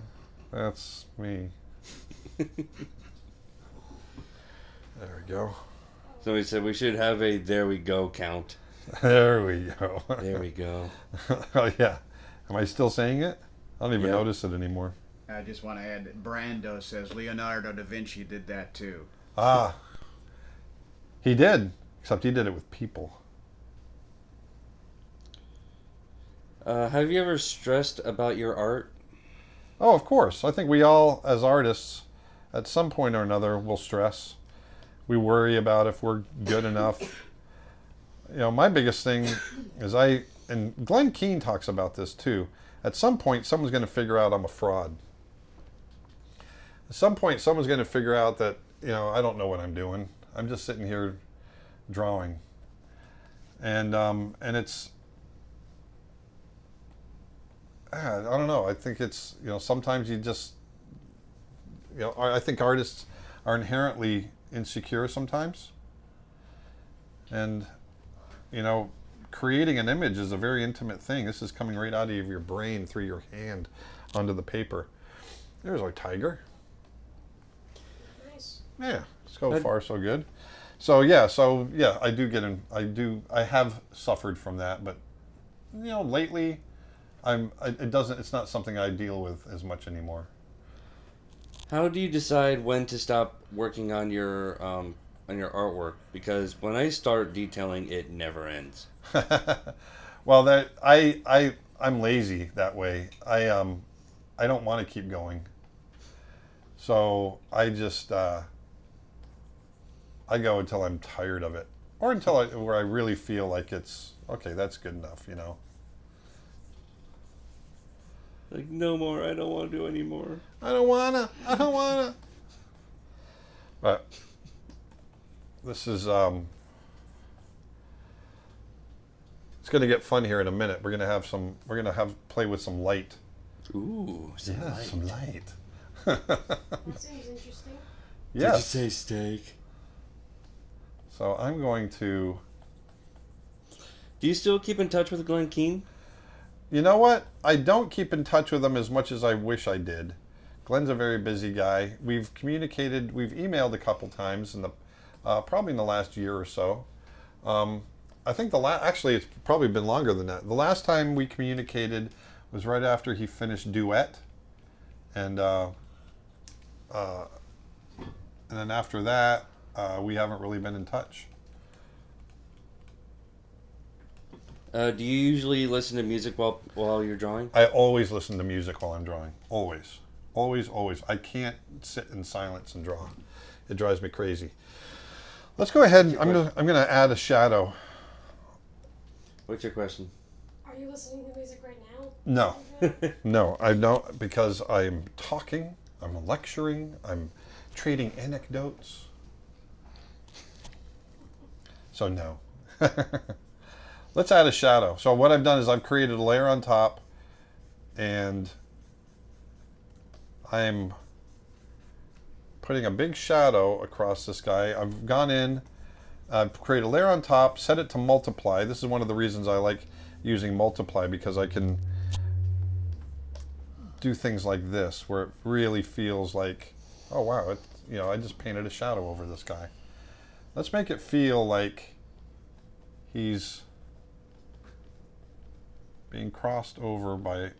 Speaker 1: that's me. There we go.
Speaker 5: Somebody said we should have a "there we go" count.
Speaker 1: There we go.
Speaker 5: There we go.
Speaker 1: Oh yeah. Am I still saying it? I don't even
Speaker 5: Yeah.
Speaker 1: notice it anymore.
Speaker 4: I just want to add that Brando says Leonardo da Vinci did that too.
Speaker 1: Ah. He did, except he did it with people.
Speaker 5: Have you ever stressed about your art?
Speaker 1: Oh, of course. I think we all, as artists, at some point or another, will stress. We worry about if we're good enough. My biggest thing is and Glenn Keane talks about this too. At some point, someone's going to figure out I'm a fraud. At some point, someone's going to figure out that, I don't know what I'm doing. I'm just sitting here drawing. And it's, I don't know. I think it's, sometimes you just, I think artists are inherently insecure sometimes. And, creating an image is a very intimate thing. This is coming right out of your brain through your hand onto the paper. There's our tiger.
Speaker 3: Nice.
Speaker 1: Yeah, so far so good. So yeah, I do get in. I have suffered from that, but lately, it's not something I deal with as much anymore.
Speaker 5: How do you decide when to stop working on your artwork? Because when I start detailing, it never ends.
Speaker 1: Well, I'm lazy that way. I don't want to keep going. So I just I go until I'm tired of it, or until where I really feel like it's okay. That's good enough,
Speaker 5: Like, no more. I don't want to do anymore.
Speaker 1: I don't wanna. But this is it's gonna get fun here in a minute. We're gonna play with some light.
Speaker 5: Ooh,
Speaker 1: Some light.
Speaker 3: That seems interesting.
Speaker 1: Yes.
Speaker 5: Did you say steak?
Speaker 1: So I'm going to.
Speaker 5: Do you still keep in touch with Glenn Keane?
Speaker 1: You know what? I don't keep in touch with him as much as I wish I did. Glenn's a very busy guy. We've communicated. We've emailed a couple times probably in the last year or so. I think actually it's probably been longer than that. The last time we communicated was right after he finished Duet, and then after that we haven't really been in touch.
Speaker 5: Do you usually listen to music while you're drawing?
Speaker 1: I always listen to music while I'm drawing. Always. I can't sit in silence and draw. It drives me crazy. Let's go ahead. I'm gonna add a shadow.
Speaker 5: What's your question?
Speaker 3: Are you listening to music right now?
Speaker 1: No. No, I don't, because I'm talking, I'm lecturing, I'm trading anecdotes. So no. Let's add a shadow. So what I've done is I've created a layer on top, and I'm putting a big shadow across this guy. I've gone in, I've created a layer on top, set it to multiply. This is one of the reasons I like using multiply, because I can do things like this where it really feels like, oh wow, I just painted a shadow over this guy. Let's make it feel like he's being crossed over by,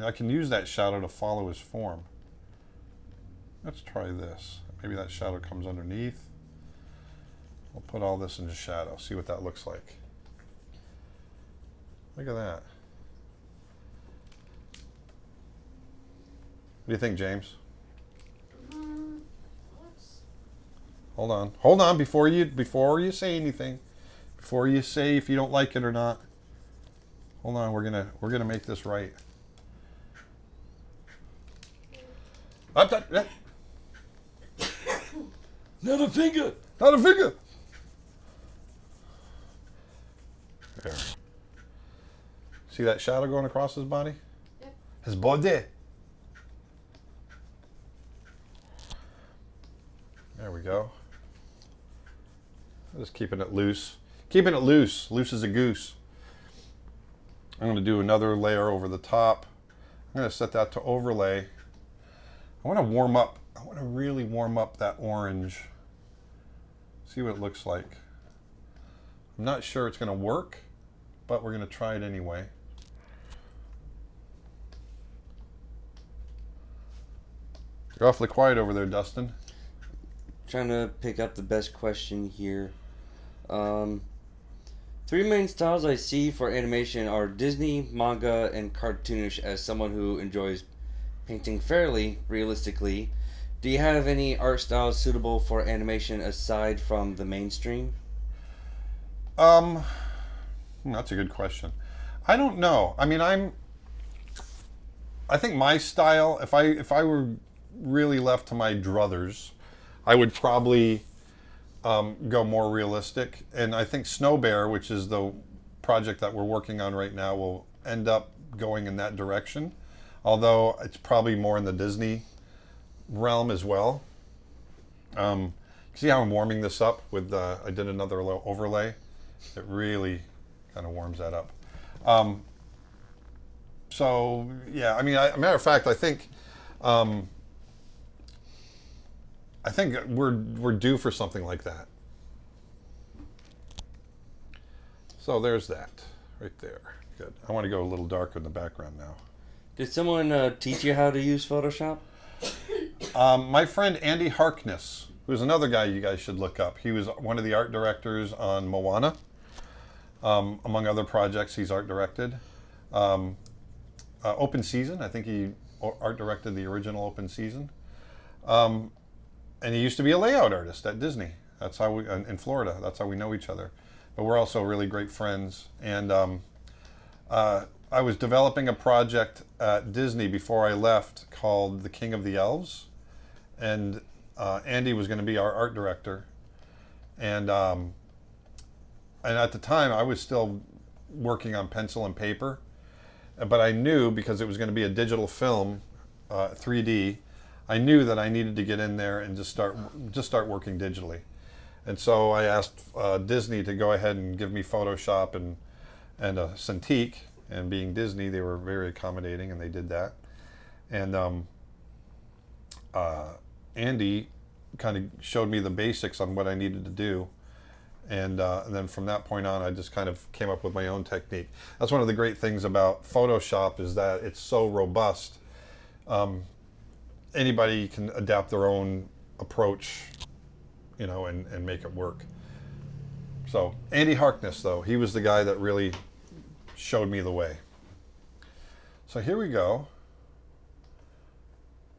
Speaker 1: I can use that shadow to follow his form. Let's try this. maybe that shadow comes underneath. We'll put all this into shadow, see what that looks like. Look at that. What do you think, James? Hold on before you say anything, before you say if you don't like it or not. Hold on, we're gonna make this right.
Speaker 5: Not a finger.
Speaker 1: Not a finger. There. See that shadow going across his body?
Speaker 3: Yep.
Speaker 1: His body. There we go. Just keeping it loose. Keeping it loose. Loose as a goose. I'm going to do another layer over the top. I'm going to set that to overlay. I want to warm up. I want to really warm up that orange. See what it looks like. I'm not sure it's going to work, but we're going to try it anyway. You're awfully quiet over there, Dustin.
Speaker 5: Trying to pick up the best question here. Three main styles I see for animation are Disney, manga, and cartoonish. As someone who enjoys painting fairly realistically, do you have any art styles suitable for animation aside from the mainstream?
Speaker 1: That's a good question. I don't know. I mean, I think my style, if I were really left to my druthers, I would probably go more realistic. And I think Snow Bear, which is the project that we're working on right now, will end up going in that direction. Although it's probably more in the Disney realm as well. See how I'm warming this up with I did another little overlay. It really kind of warms that up. So yeah, I mean, matter of fact, I think we're due for something like that. So there's that right there. Good. I want to go a little darker in the background now.
Speaker 5: Did someone teach you how to use Photoshop?
Speaker 1: My friend Andy Harkness, who's another guy you guys should look up. He was one of the art directors on Moana. Among other projects he's art directed. Open Season, I think he art directed the original Open Season. And he used to be a layout artist at Disney. That's how we, in Florida, that's how we know each other. But we're also really great friends. And I was developing a project at Disney before I left called The King of the Elves. And Andy was going to be our art director. And at the time, I was still working on pencil and paper. But I knew, because it was going to be a digital film, 3D, I knew that I needed to get in there and just start working digitally. And so I asked Disney to go ahead and give me Photoshop and a Cintiq. And being Disney, they were very accommodating, and they did that. And Andy kind of showed me the basics on what I needed to do. And then from that point on, I just kind of came up with my own technique. That's one of the great things about Photoshop, is that it's so robust. Anybody can adapt their own approach, and make it work. So Andy Harkness, though, he was the guy that really showed me the way. So here we go.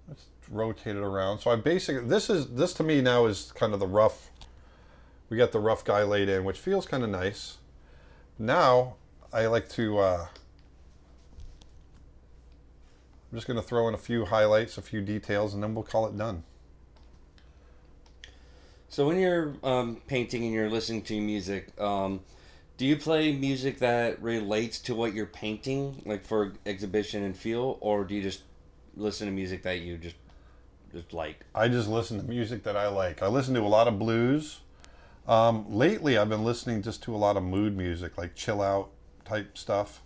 Speaker 1: Let's rotate it around. So I basically, this to me now is kind of the rough. We got the rough guy laid in, which feels kind of nice. Now I like to. I'm just going to throw in a few highlights, a few details, and then we'll call it done.
Speaker 5: So when you're painting and you're listening to music, do you play music that relates to what you're painting, like for exhibition and feel, or do you just listen to music that you just like?
Speaker 1: I just listen to music that I like. I listen to a lot of blues. Lately, I've been listening just to a lot of mood music, like chill out type stuff.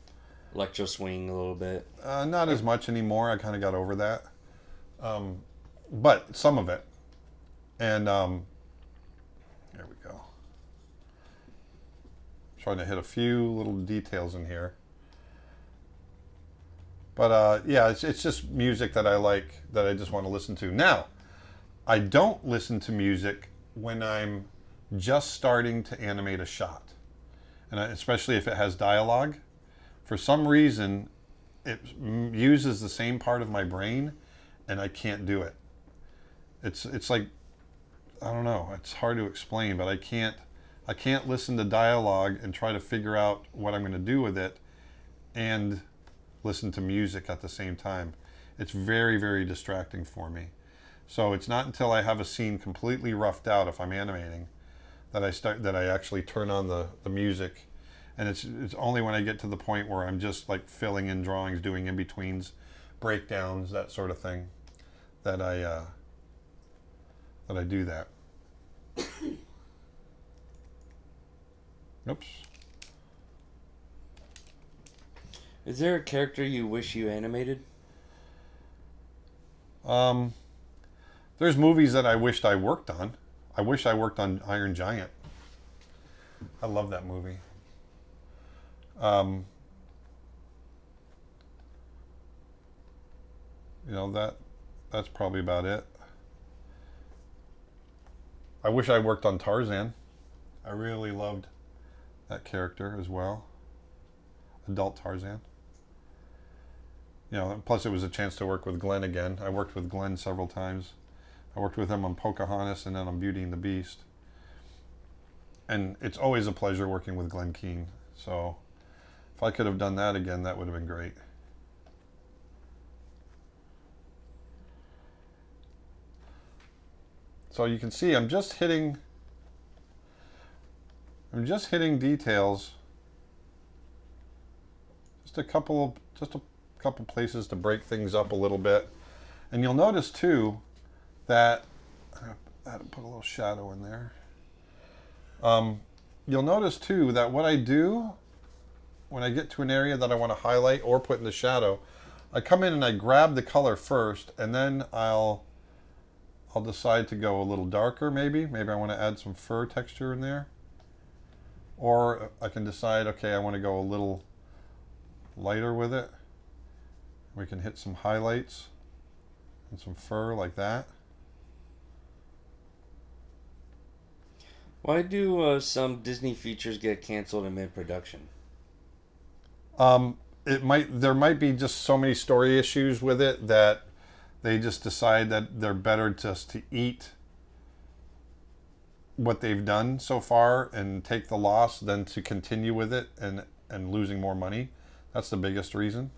Speaker 5: Electro swing a little bit.
Speaker 1: Not as much anymore. I kind of got over that. But some of it. And there we go. Trying to hit a few little details in here. But yeah, it's just music that I like, that I just want to listen to. Now, I don't listen to music when I'm just starting to animate a shot, and especially if it has dialogue. For some reason, it uses the same part of my brain, and I can't do it. It's like, I don't know. It's hard to explain, but I can't listen to dialogue and try to figure out what I'm going to do with it, and listen to music at the same time. It's very, very distracting for me. So it's not until I have a scene completely roughed out, if I'm animating, that I actually turn on the music. And it's only when I get to the point where I'm just like filling in drawings, doing in-betweens, breakdowns, that sort of thing, that I do that. Oops.
Speaker 5: Is there a character you wish you animated?
Speaker 1: There's movies that I wished I worked on. I wish I worked on Iron Giant. I love that movie. That's probably about it. I wish I worked on Tarzan. I really loved that character as well. Adult Tarzan. Plus it was a chance to work with Glenn again. I worked with Glenn several times. I worked with him on Pocahontas and then on Beauty and the Beast. And it's always a pleasure working with Glenn Keane. So if I could have done that again, that would have been great. So you can see I'm just hitting details. Just a couple places to break things up a little bit. And you'll notice too that I had to put a little shadow in there. You'll notice too that what I do when I get to an area that I want to highlight or put in the shadow, I come in and I grab the color first, and then I'll decide to go a little darker maybe. Maybe I want to add some fur texture in there. Or I can decide, okay, I want to go a little lighter with it. We can hit some highlights and some fur like that.
Speaker 5: Why do some Disney features get canceled in mid-production?
Speaker 1: There might be just so many story issues with it that they just decide that they're better just to eat what they've done so far and take the loss than to continue with it and losing more money. That's the biggest reason.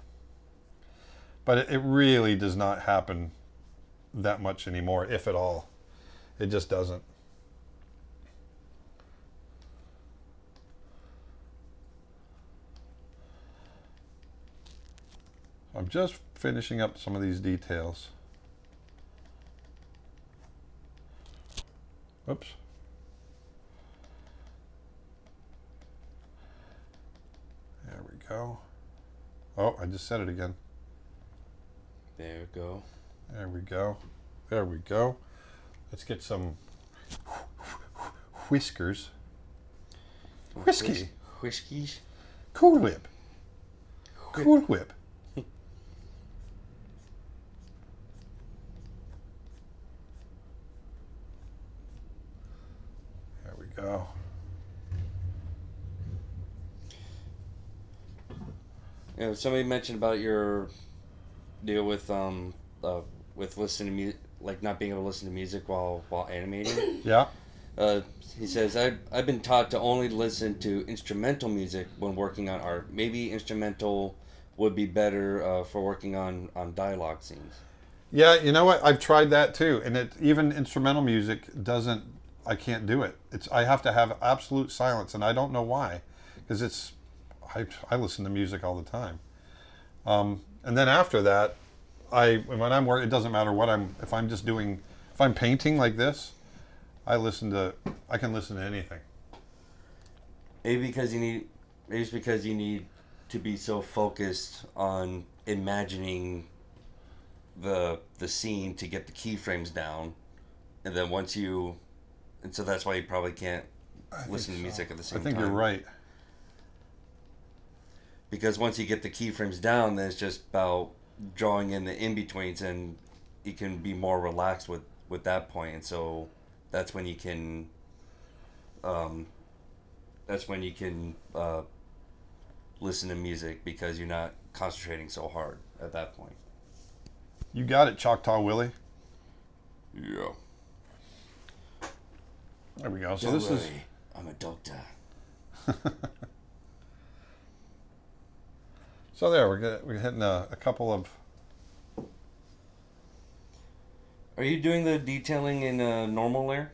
Speaker 1: But it really does not happen that much anymore, if at all. It just doesn't. I'm just finishing up some of these details. Oops. There we go. Oh, I just said it again.
Speaker 5: There we go.
Speaker 1: There we go. There we go. Let's get some whiskers. Whiskey.
Speaker 5: Whiskies.
Speaker 1: Cool Whip. Cool Whip. There we go.
Speaker 5: Somebody mentioned about your deal with listening to music, like not being able to listen to music while animating.
Speaker 1: Yeah.
Speaker 5: He says, I've been taught to only listen to instrumental music when working on art. Maybe instrumental would be better for working on dialogue scenes.
Speaker 1: Yeah, you know what? I've tried that too, and even instrumental music doesn't. I can't do it. I have to have absolute silence, and I don't know why, because I listen to music all the time. And then after that, when I'm working, it doesn't matter what if I'm painting like this, I can listen to anything.
Speaker 5: Maybe it's because you need to be so focused on imagining the scene to get the keyframes down, and then so that's why you probably can't listen to music at the same time.
Speaker 1: I think you're right.
Speaker 5: Because once you get the keyframes down, then it's just about drawing in the in-betweens, and you can be more relaxed with with that point, and so that's when you can listen to music because you're not concentrating so hard at that point.
Speaker 1: You got it, Choctaw Willie.
Speaker 5: Yeah.
Speaker 1: There we go. So this is.
Speaker 5: I'm a doctor.
Speaker 1: So there, we're hitting a couple of.
Speaker 5: Are you doing the detailing in a normal layer?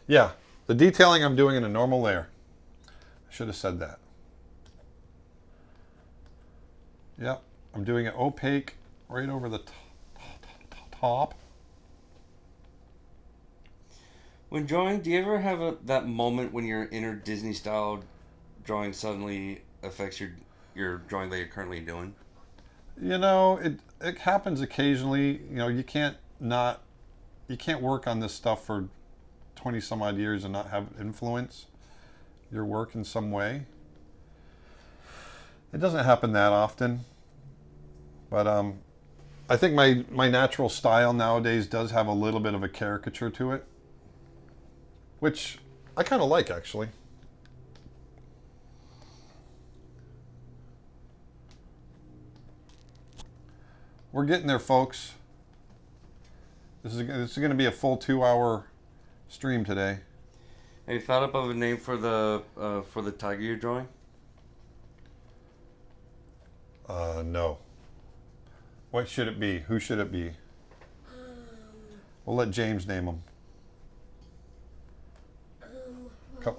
Speaker 1: Yeah, the detailing I'm doing in a normal layer. I should have said that. Yep, I'm doing it opaque right over the top.
Speaker 5: When drawing, do you ever have that moment when your inner Disney style drawing suddenly affects your drawing that you're currently doing?
Speaker 1: You know, it happens occasionally. You know, you can't work on this stuff for 20 some odd years and not have influence your work in some way. It doesn't happen that often, but I think my natural style nowadays does have a little bit of a caricature to it, which I kind of like, actually. We're getting there, folks. This is going to be a full 2-hour stream today.
Speaker 5: Have you thought up of a name for the tiger you're drawing?
Speaker 1: No. What should it be? Who should it be? We'll let James name him.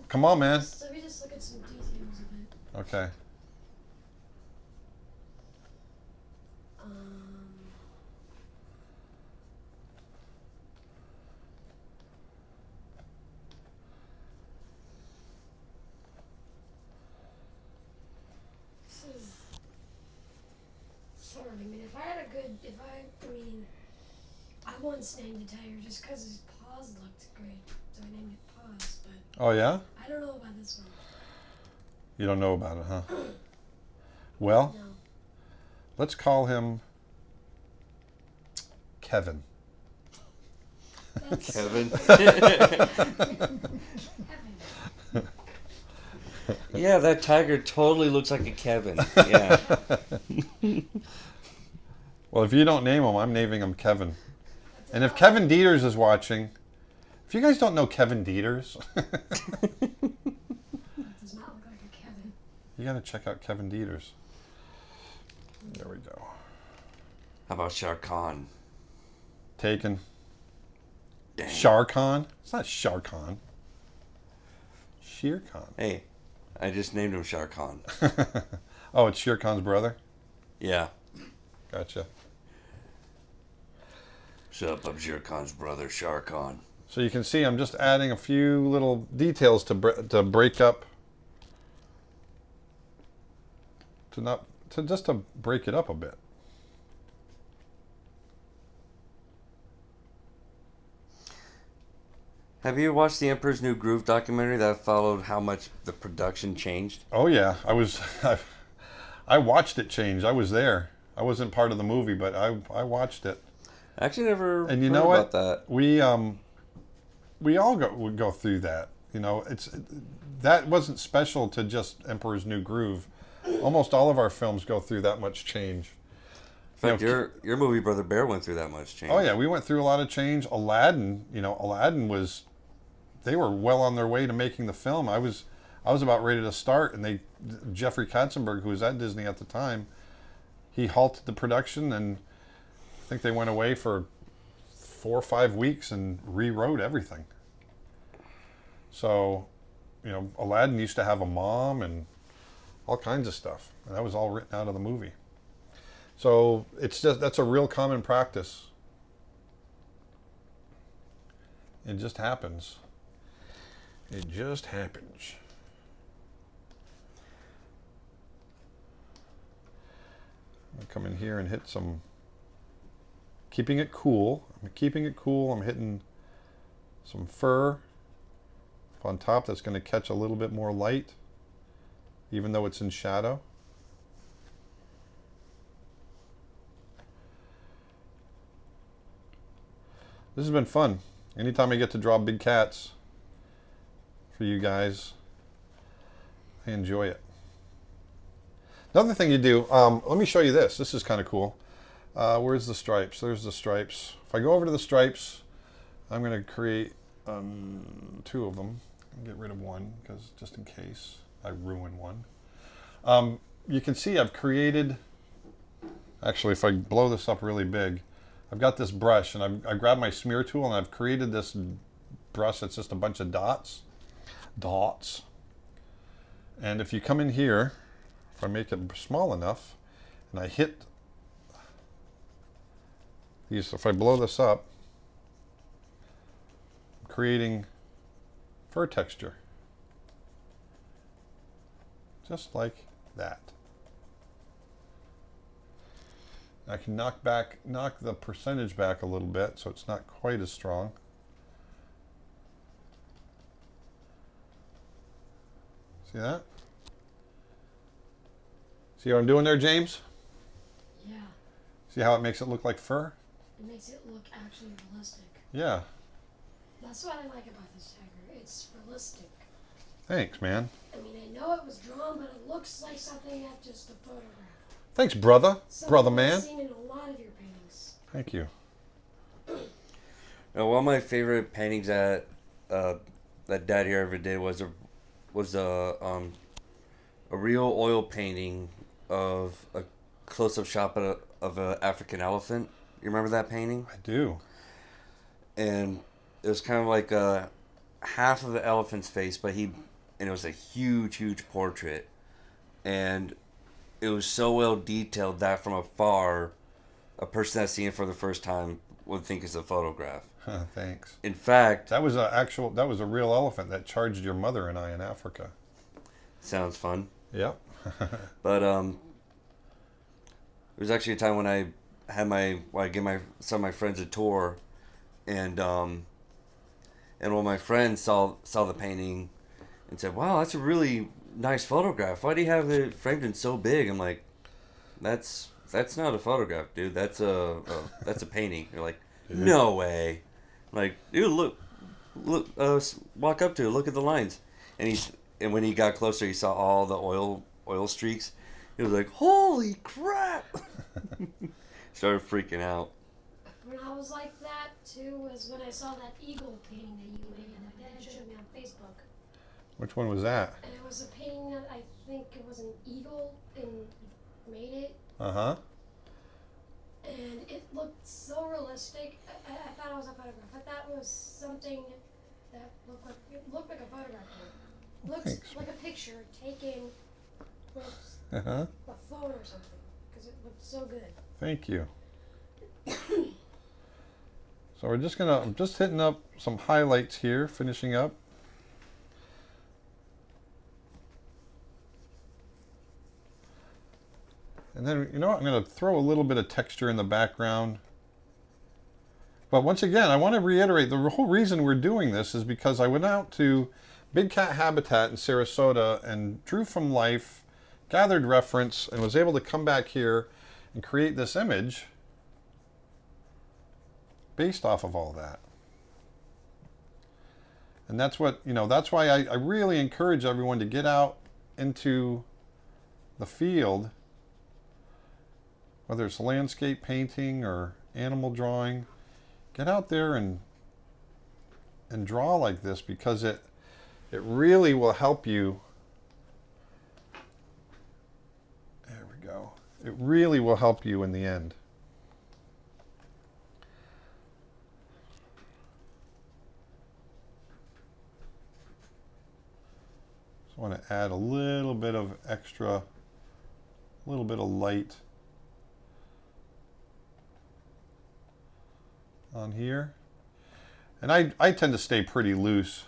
Speaker 1: Come on, man.
Speaker 3: Let me just look at some details of it.
Speaker 1: Okay.
Speaker 3: I mean, I once named a tiger just because his paws looked great, so I named it Paws, but
Speaker 1: Oh, yeah?
Speaker 3: I don't know about this one.
Speaker 1: You don't know about it, huh? Well,
Speaker 3: No.
Speaker 1: let's call him Kevin.
Speaker 3: That's
Speaker 5: Kevin.
Speaker 3: Kevin.
Speaker 5: Yeah, that tiger totally looks like a Kevin. Yeah.
Speaker 1: Well, if you don't name him, I'm naming him Kevin. And if Kevin Dieters is watching, if you guys don't know Kevin Dieters,
Speaker 3: That does not look like a Kevin.
Speaker 1: you got to check out Kevin Dieters. There we go.
Speaker 5: How about Shah Khan?
Speaker 1: Taken.
Speaker 5: Dang.
Speaker 1: Shar Khan? It's not Shar Khan. Shere Khan.
Speaker 5: Hey, I just named him Shah Khan.
Speaker 1: Oh, it's Shere Khan's brother?
Speaker 5: Yeah.
Speaker 1: Gotcha.
Speaker 5: Shut up, I'm Shere Khan's brother, Shah Khan.
Speaker 1: So you can see I'm just adding a few little details to break up, to break it up a bit.
Speaker 5: Have you watched the Emperor's New Groove documentary that followed how much the production changed?
Speaker 1: Oh yeah, I watched it change. I was there. I wasn't part of the movie, but I watched it.
Speaker 5: I actually never
Speaker 1: And you
Speaker 5: heard
Speaker 1: know what?
Speaker 5: about that.
Speaker 1: We all would go through that. You know, that wasn't special to just Emperor's New Groove. Almost all of our films go through that much change.
Speaker 5: In fact, your movie Brother Bear went through that much change.
Speaker 1: Oh yeah, we went through a lot of change. Aladdin was, they were well on their way to making the film. I was about ready to start, and Jeffrey Katzenberg, who was at Disney at the time, he halted the production, and I think they went away for 4 or 5 weeks and rewrote everything. So, you know, Aladdin used to have a mom and all kinds of stuff, and that was all written out of the movie. So that's a real common practice. It just happens. It just happens. I'm gonna come in here and hit some, keeping it cool. I'm keeping it cool. I'm hitting some fur up on top that's going to catch a little bit more light, even though it's in shadow. This has been fun. Anytime I get to draw big cats for you guys, I enjoy it. Another thing you do, let me show you this. This is kind of cool. Where's the stripes? There's the stripes. If I go over to the stripes, I'm going to create 2 of them. I'll get rid of one because just in case I ruin one. You can see I've created, actually if I blow this up really big, I've got this brush and I grabbed my smear tool and I've created this brush that's just a bunch of dots. And if you come in here, if I make it small enough and I hit these, if I blow this up, I'm creating fur texture. Just like that. I can knock the percentage back a little bit so it's not quite as strong. See that? See what I'm doing there, James?
Speaker 3: Yeah.
Speaker 1: See how it makes it look like fur?
Speaker 3: It makes it look actually realistic.
Speaker 1: Yeah.
Speaker 3: That's what I like about this tiger. It's realistic.
Speaker 1: Thanks, man.
Speaker 3: I mean, I know it was drawn, but it looks like something at just a photograph.
Speaker 1: Thanks, brother.
Speaker 3: Something
Speaker 1: Brother
Speaker 3: I've
Speaker 1: man.
Speaker 3: seen in a lot of your paintings.
Speaker 1: Thank you.
Speaker 5: One of my favorite paintings that Dad here ever did was a real oil painting of a close-up shot of an African elephant. You remember that painting?
Speaker 1: I do.
Speaker 5: And it was kind of like half of the elephant's face, and it was a huge portrait, and it was so well detailed that from afar, a person that's seen it for the first time would think it's a photograph.
Speaker 1: Thanks.
Speaker 5: In fact,
Speaker 1: That was a real elephant that charged your mother and I in Africa.
Speaker 5: sounds fun.
Speaker 1: Yep.
Speaker 5: But it was actually a time when I gave some of my friends a tour, and one of my friends saw the painting and said, "Wow, that's a really nice photograph. Why do you have it framed in so big?" I'm like, "That's not a photograph, dude. That's a painting." They're like, "No way!" I'm like, dude, look, walk up to it. Look at the lines. And when he got closer, he saw all the oil streaks. He was like, "Holy crap!" Started freaking out.
Speaker 3: When I was like that too was when I saw that eagle painting that you made and that you showed me on Facebook.
Speaker 1: Which one was that?
Speaker 3: And it was a painting that I think it was an eagle and you made it.
Speaker 1: Uh-huh.
Speaker 3: And it looked so realistic. I thought it was a photograph. I thought it was something that looked like a photograph. It looked
Speaker 1: Thanks.
Speaker 3: like a picture taken with
Speaker 1: Uh-huh.
Speaker 3: a phone or something because it looked so good.
Speaker 1: Thank you. So I'm just hitting up some highlights here, finishing up. And then, you know what, I'm going to throw a little bit of texture in the background. But once again, I want to reiterate, the whole reason we're doing this is because I went out to Big Cat Habitat in Sarasota and drew from life, gathered reference, and was able to come back here and create this image based off of all that. And that's what, that's why I really encourage everyone to get out into the field, whether it's landscape painting or animal drawing. Get out there and draw like this, because it really will help you. There we go. It really will help you in the end. So I want to add a little bit of extra, a little bit of light on here. And I tend to stay pretty loose.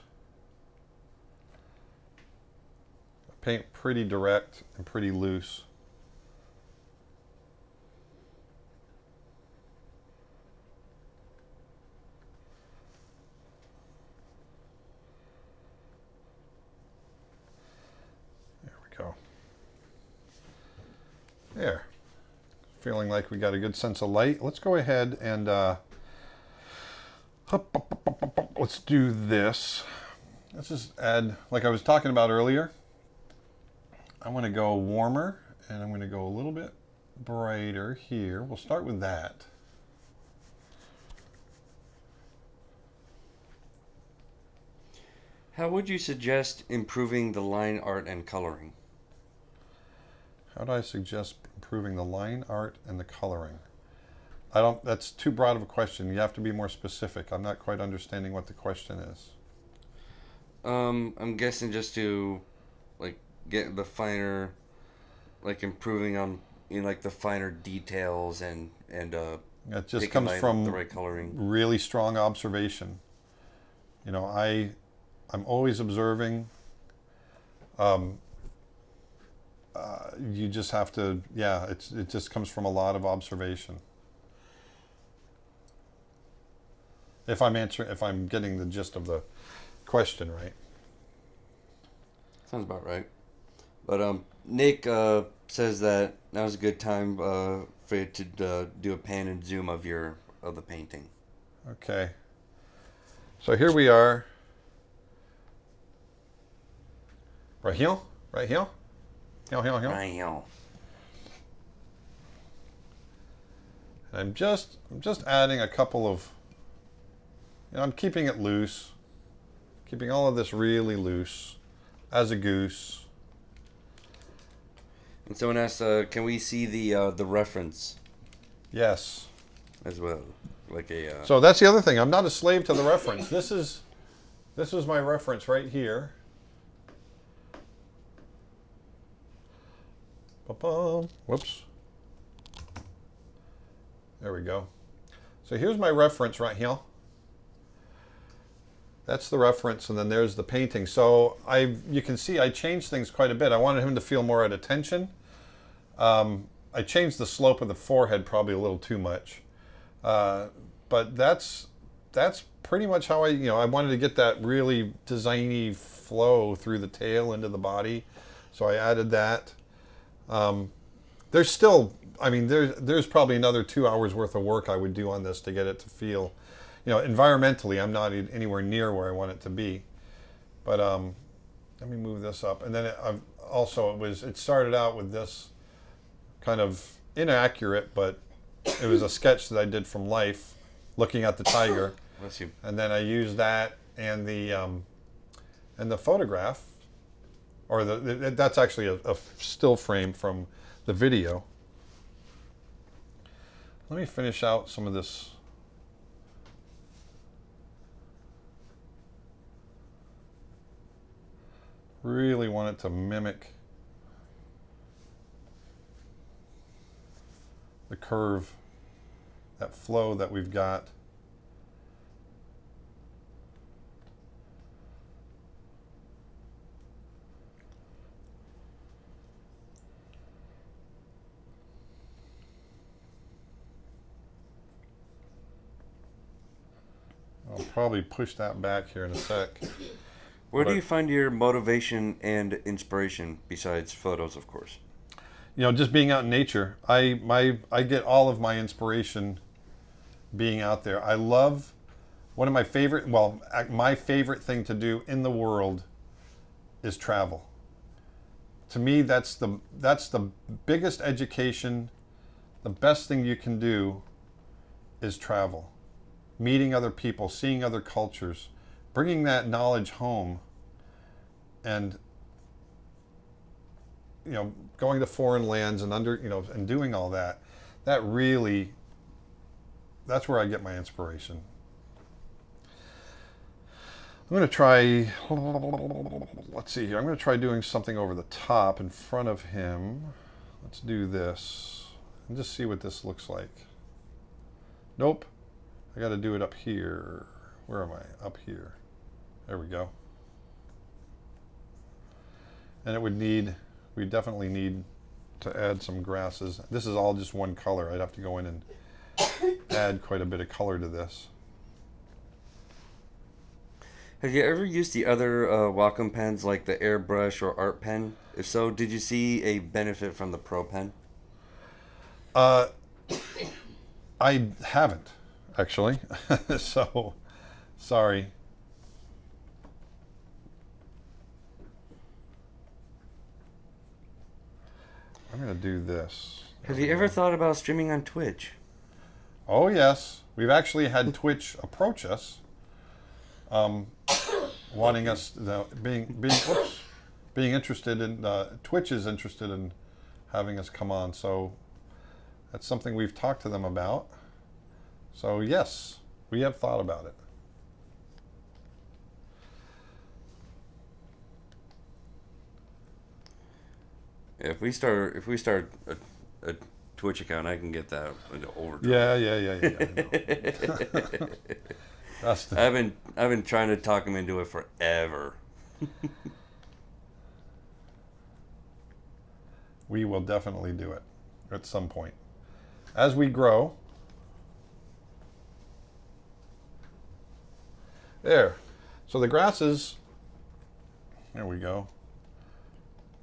Speaker 1: I paint pretty direct and pretty loose. There we go. There. Feeling like we got a good sense of light. Let's go ahead and let's do this. Let's just add, like I was talking about earlier, I want to go warmer, and I'm going to go a little bit brighter here. We'll start with that.
Speaker 5: How would you suggest improving the line art and coloring?
Speaker 1: How do I suggest improving the line art and the coloring? That's too broad of a question. You have to be more specific. I'm not quite understanding what the question is.
Speaker 5: I'm guessing just to, like, get the finer, like, improving on, like, the finer details and
Speaker 1: It just comes from
Speaker 5: the right coloring.
Speaker 1: Really strong observation. I'm always observing. You just have to, it just comes from a lot of observation. If I'm getting the gist of the question right.
Speaker 5: Sounds about right. But Nick says that now's a good time for you to do a pan and zoom of the painting.
Speaker 1: Okay. So here we are. Right here. Here.
Speaker 5: Right here.
Speaker 1: I'm just adding a couple of. I'm keeping it loose, keeping all of this really loose, as a goose.
Speaker 5: And someone asked, can we see the reference?
Speaker 1: Yes.
Speaker 5: As well, like a.
Speaker 1: So that's the other thing. I'm not a slave to the reference. This is my reference right here. Ba-bum. Whoops. There we go. So here's my reference right here. That's the reference, and then there's the painting. So you can see I changed things quite a bit. I wanted him to feel more at attention. I changed the slope of the forehead probably a little too much. But that's pretty much how I wanted to get that really designy flow through the tail into the body. So I added that. There's still, there's probably another 2 hours worth of work I would do on this to get it to feel, environmentally, I'm not anywhere near where I want it to be. But let me move this up. And then it started out with this kind of inaccurate, but it was a sketch that I did from life, looking at the tiger.
Speaker 5: Bless you.
Speaker 1: And then I used that and the photograph, or that's actually a still frame from the video. Let me finish out some of this. Really want it to mimic the curve, that flow that we've got. I'll probably push that back here in a sec.
Speaker 5: Where do you find your motivation and inspiration besides photos, of course?
Speaker 1: Just being out in nature. I get all of my inspiration being out there. I love my favorite thing to do in the world is travel. To me, that's the biggest education. The best thing you can do is travel. Meeting other people, seeing other cultures, bringing that knowledge home, and going to foreign lands and and doing all that. That's where I get my inspiration. I'm going to try, let's see here. I'm going to try doing something over the top in front of him. Let's do this and just see what this looks like. Nope. I got to do it up here. Where am I? Up here. There we go. And we definitely need to add some grasses. This is all just one color. I'd have to go in and add quite a bit of color to this.
Speaker 5: Have you ever used the other Wacom pens like the airbrush or art pen? If so, did you see a benefit from the Pro Pen?
Speaker 1: I haven't, actually. So, sorry. I'm going to do this.
Speaker 5: Have you ever thought about streaming on Twitch?
Speaker 1: Oh, yes. We've actually had Twitch approach us, wanting us, being interested in, Twitch is interested in having us come on. So that's something we've talked to them about. So, yes, we have thought about it.
Speaker 5: If we start a Twitch account, I can get that into overdrive.
Speaker 1: Yeah. I know.
Speaker 5: I've been trying to talk him into it forever.
Speaker 1: We will definitely do it at some point. As we grow. There. So the grasses, there we go.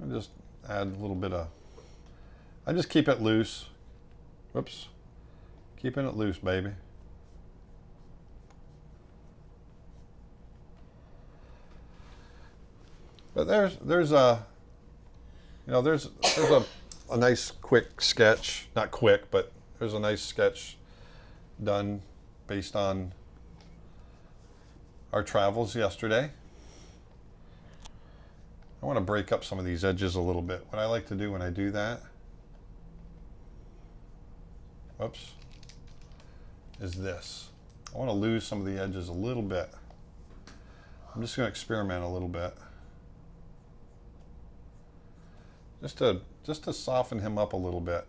Speaker 1: I just add a little bit of, I just keep it loose. Whoops. Keeping it loose, baby. But there's a nice quick sketch, not quick, but there's a nice sketch done based on our travels yesterday. I want to break up some of these edges a little bit. What I like to do when I do that, whoops, is this. I want to lose some of the edges a little bit. I'm just going to experiment a little bit. Just to soften him up a little bit.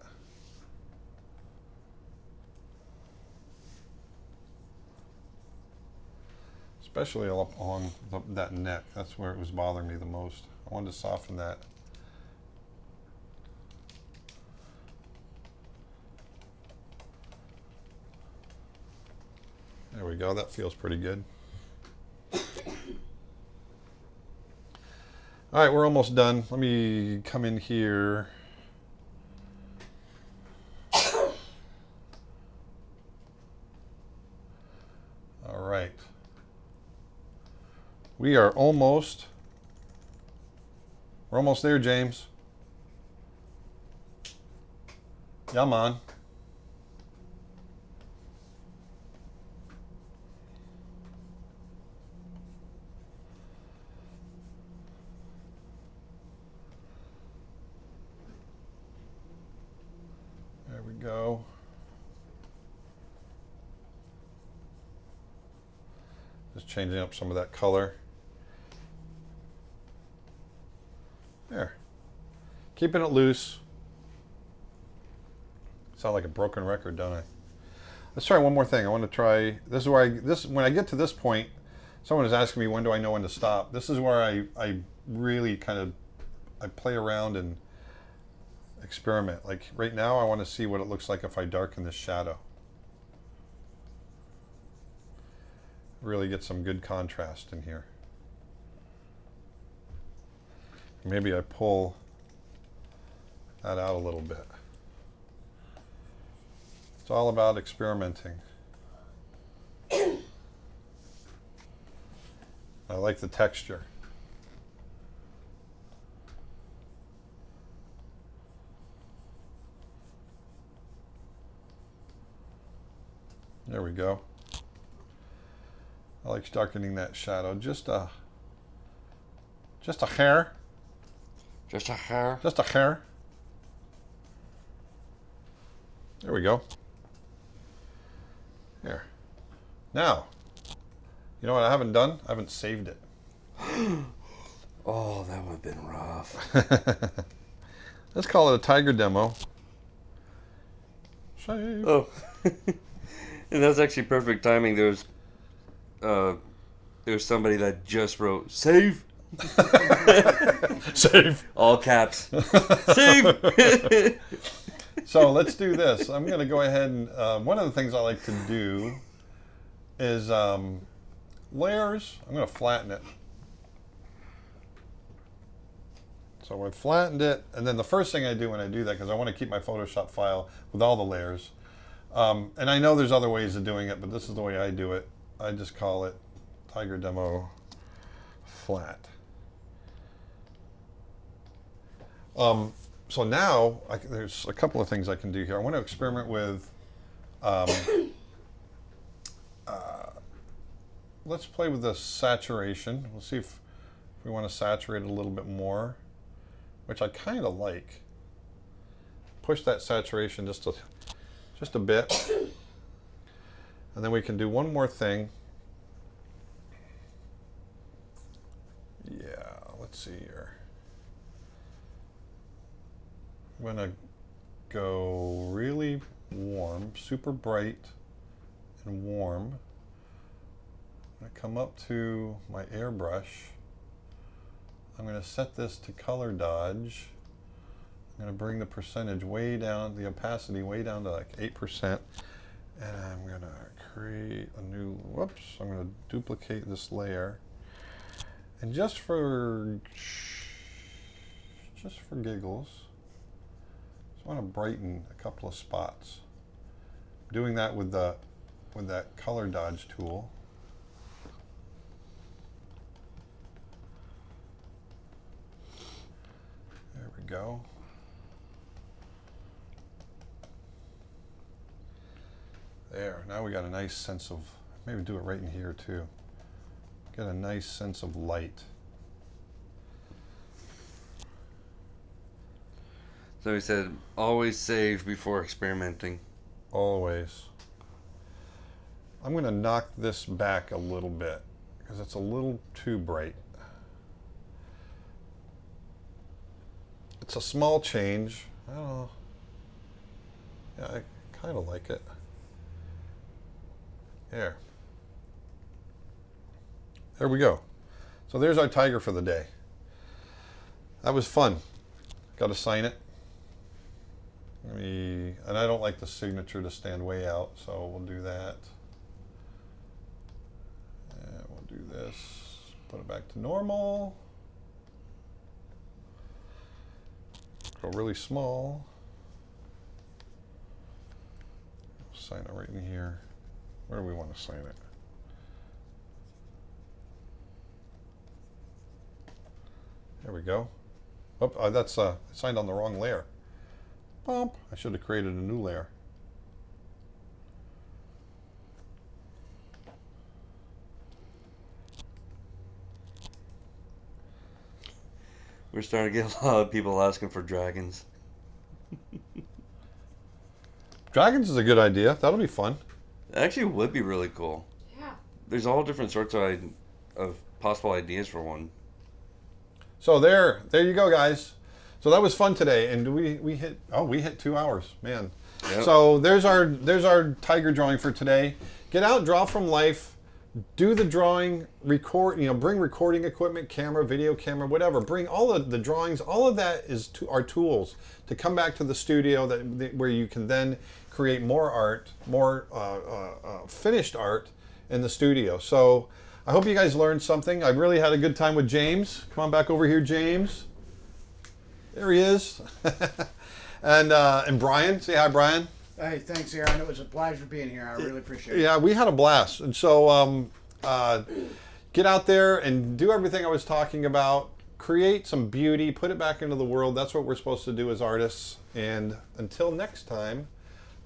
Speaker 1: Especially along that neck. That's where it was bothering me the most. I wanted to soften that. There we go. That feels pretty good. All right, we're almost done. Let me come in here. All right. We're almost there, James. Yeah, man. There we go. Just changing up some of that color. There. Keeping it loose. Sound like a broken record, don't I? Let's try one more thing. I want to try. This is where when I get to this point, someone is asking me when do I know when to stop. This is where I really kind of I play around and experiment. Like right now, I want to see what it looks like if I darken this shadow. Really get some good contrast in here. Maybe I pull that out a little bit. It's all about experimenting. I like the texture. There we go. I like darkening that shadow just a hair.
Speaker 5: Just a hair.
Speaker 1: Just a hair. There we go. There. Now, you know what I haven't done? I haven't saved it.
Speaker 5: Oh, that would have been rough.
Speaker 1: Let's call it a tiger demo. Save.
Speaker 5: Oh. And that's actually perfect timing. There's somebody that just wrote save.
Speaker 1: Save.
Speaker 5: All caps. Save.
Speaker 1: So let's do this. I'm going to go ahead and one of the things I like to do is layers. I'm going to flatten it. So I flattened it, and then the first thing I do when I do that, because I want to keep my Photoshop file with all the layers, and I know there's other ways of doing it, but this is the way I do it. I just call it Tiger Demo Flat. so now there's a couple of things I can do here. I want to experiment with. Let's play with the saturation. We'll see if we want to saturate it a little bit more, which I kind of like. Push that saturation just a bit, and then we can do one more thing. Yeah, let's see here. I'm gonna go really warm, super bright and warm. I'm gonna come up to my airbrush. I'm gonna set this to color dodge. I'm gonna bring the percentage way down, the opacity way down to like 8%. And I'm gonna create a new, whoops, I'm gonna duplicate this layer. And just for giggles, just want to brighten a couple of spots. Doing that with that color dodge tool. There we go. There. Now we got a nice sense of, maybe do it right in here too. Get a nice sense of light.
Speaker 5: So he said, always save before experimenting.
Speaker 1: Always. I'm going to knock this back a little bit because it's a little too bright. It's a small change. I don't know. Yeah, I kind of like it. There. There we go. So there's our tiger for the day. That was fun. Got to sign it. And I don't like the signature to stand way out, so we'll do that. And we'll do this. Put it back to normal. Go really small. Sign it right in here. Where do we want to sign it? There we go. Oh, that's signed on the wrong layer. Bump. I should have created a new layer.
Speaker 5: We're starting to get a lot of people asking for dragons.
Speaker 1: Dragons is a good idea. That'll be fun.
Speaker 5: It actually would be really cool.
Speaker 3: Yeah.
Speaker 5: There's all different sorts of possible ideas for one.
Speaker 1: So there you go, guys. So that was fun today, and we hit 2 hours, man.
Speaker 5: Yep.
Speaker 1: So there's our tiger drawing for today. Get out, draw from life, do the drawing, record. Bring recording equipment, camera, video camera, whatever. Bring all of the drawings. All of that is our tools to come back to the studio where you can then create more art, more finished art in the studio. So I hope you guys learned something. I really had a good time with James. Come on back over here, James. There he is. and Brian. Say hi, Brian.
Speaker 4: Hey, thanks, Aaron. It was a pleasure being here. I really appreciate it.
Speaker 1: Yeah, we had a blast. And so get out there and do everything I was talking about. Create some beauty. Put it back into the world. That's what we're supposed to do as artists. And until next time,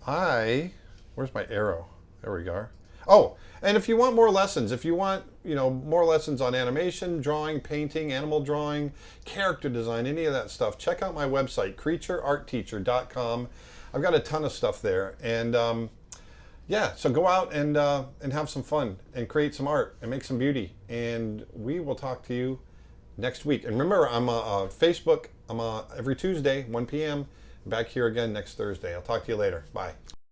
Speaker 1: where's my arrow? There we go. Oh, and if you want more lessons, if you want, more lessons on animation, drawing, painting, animal drawing, character design, any of that stuff, check out my website, creatureartteacher.com. I've got a ton of stuff there. And so go out and have some fun and create some art and make some beauty. And we will talk to you next week. And remember, I'm on Facebook. I'm every Tuesday, 1 p.m. Back here again next Thursday. I'll talk to you later. Bye.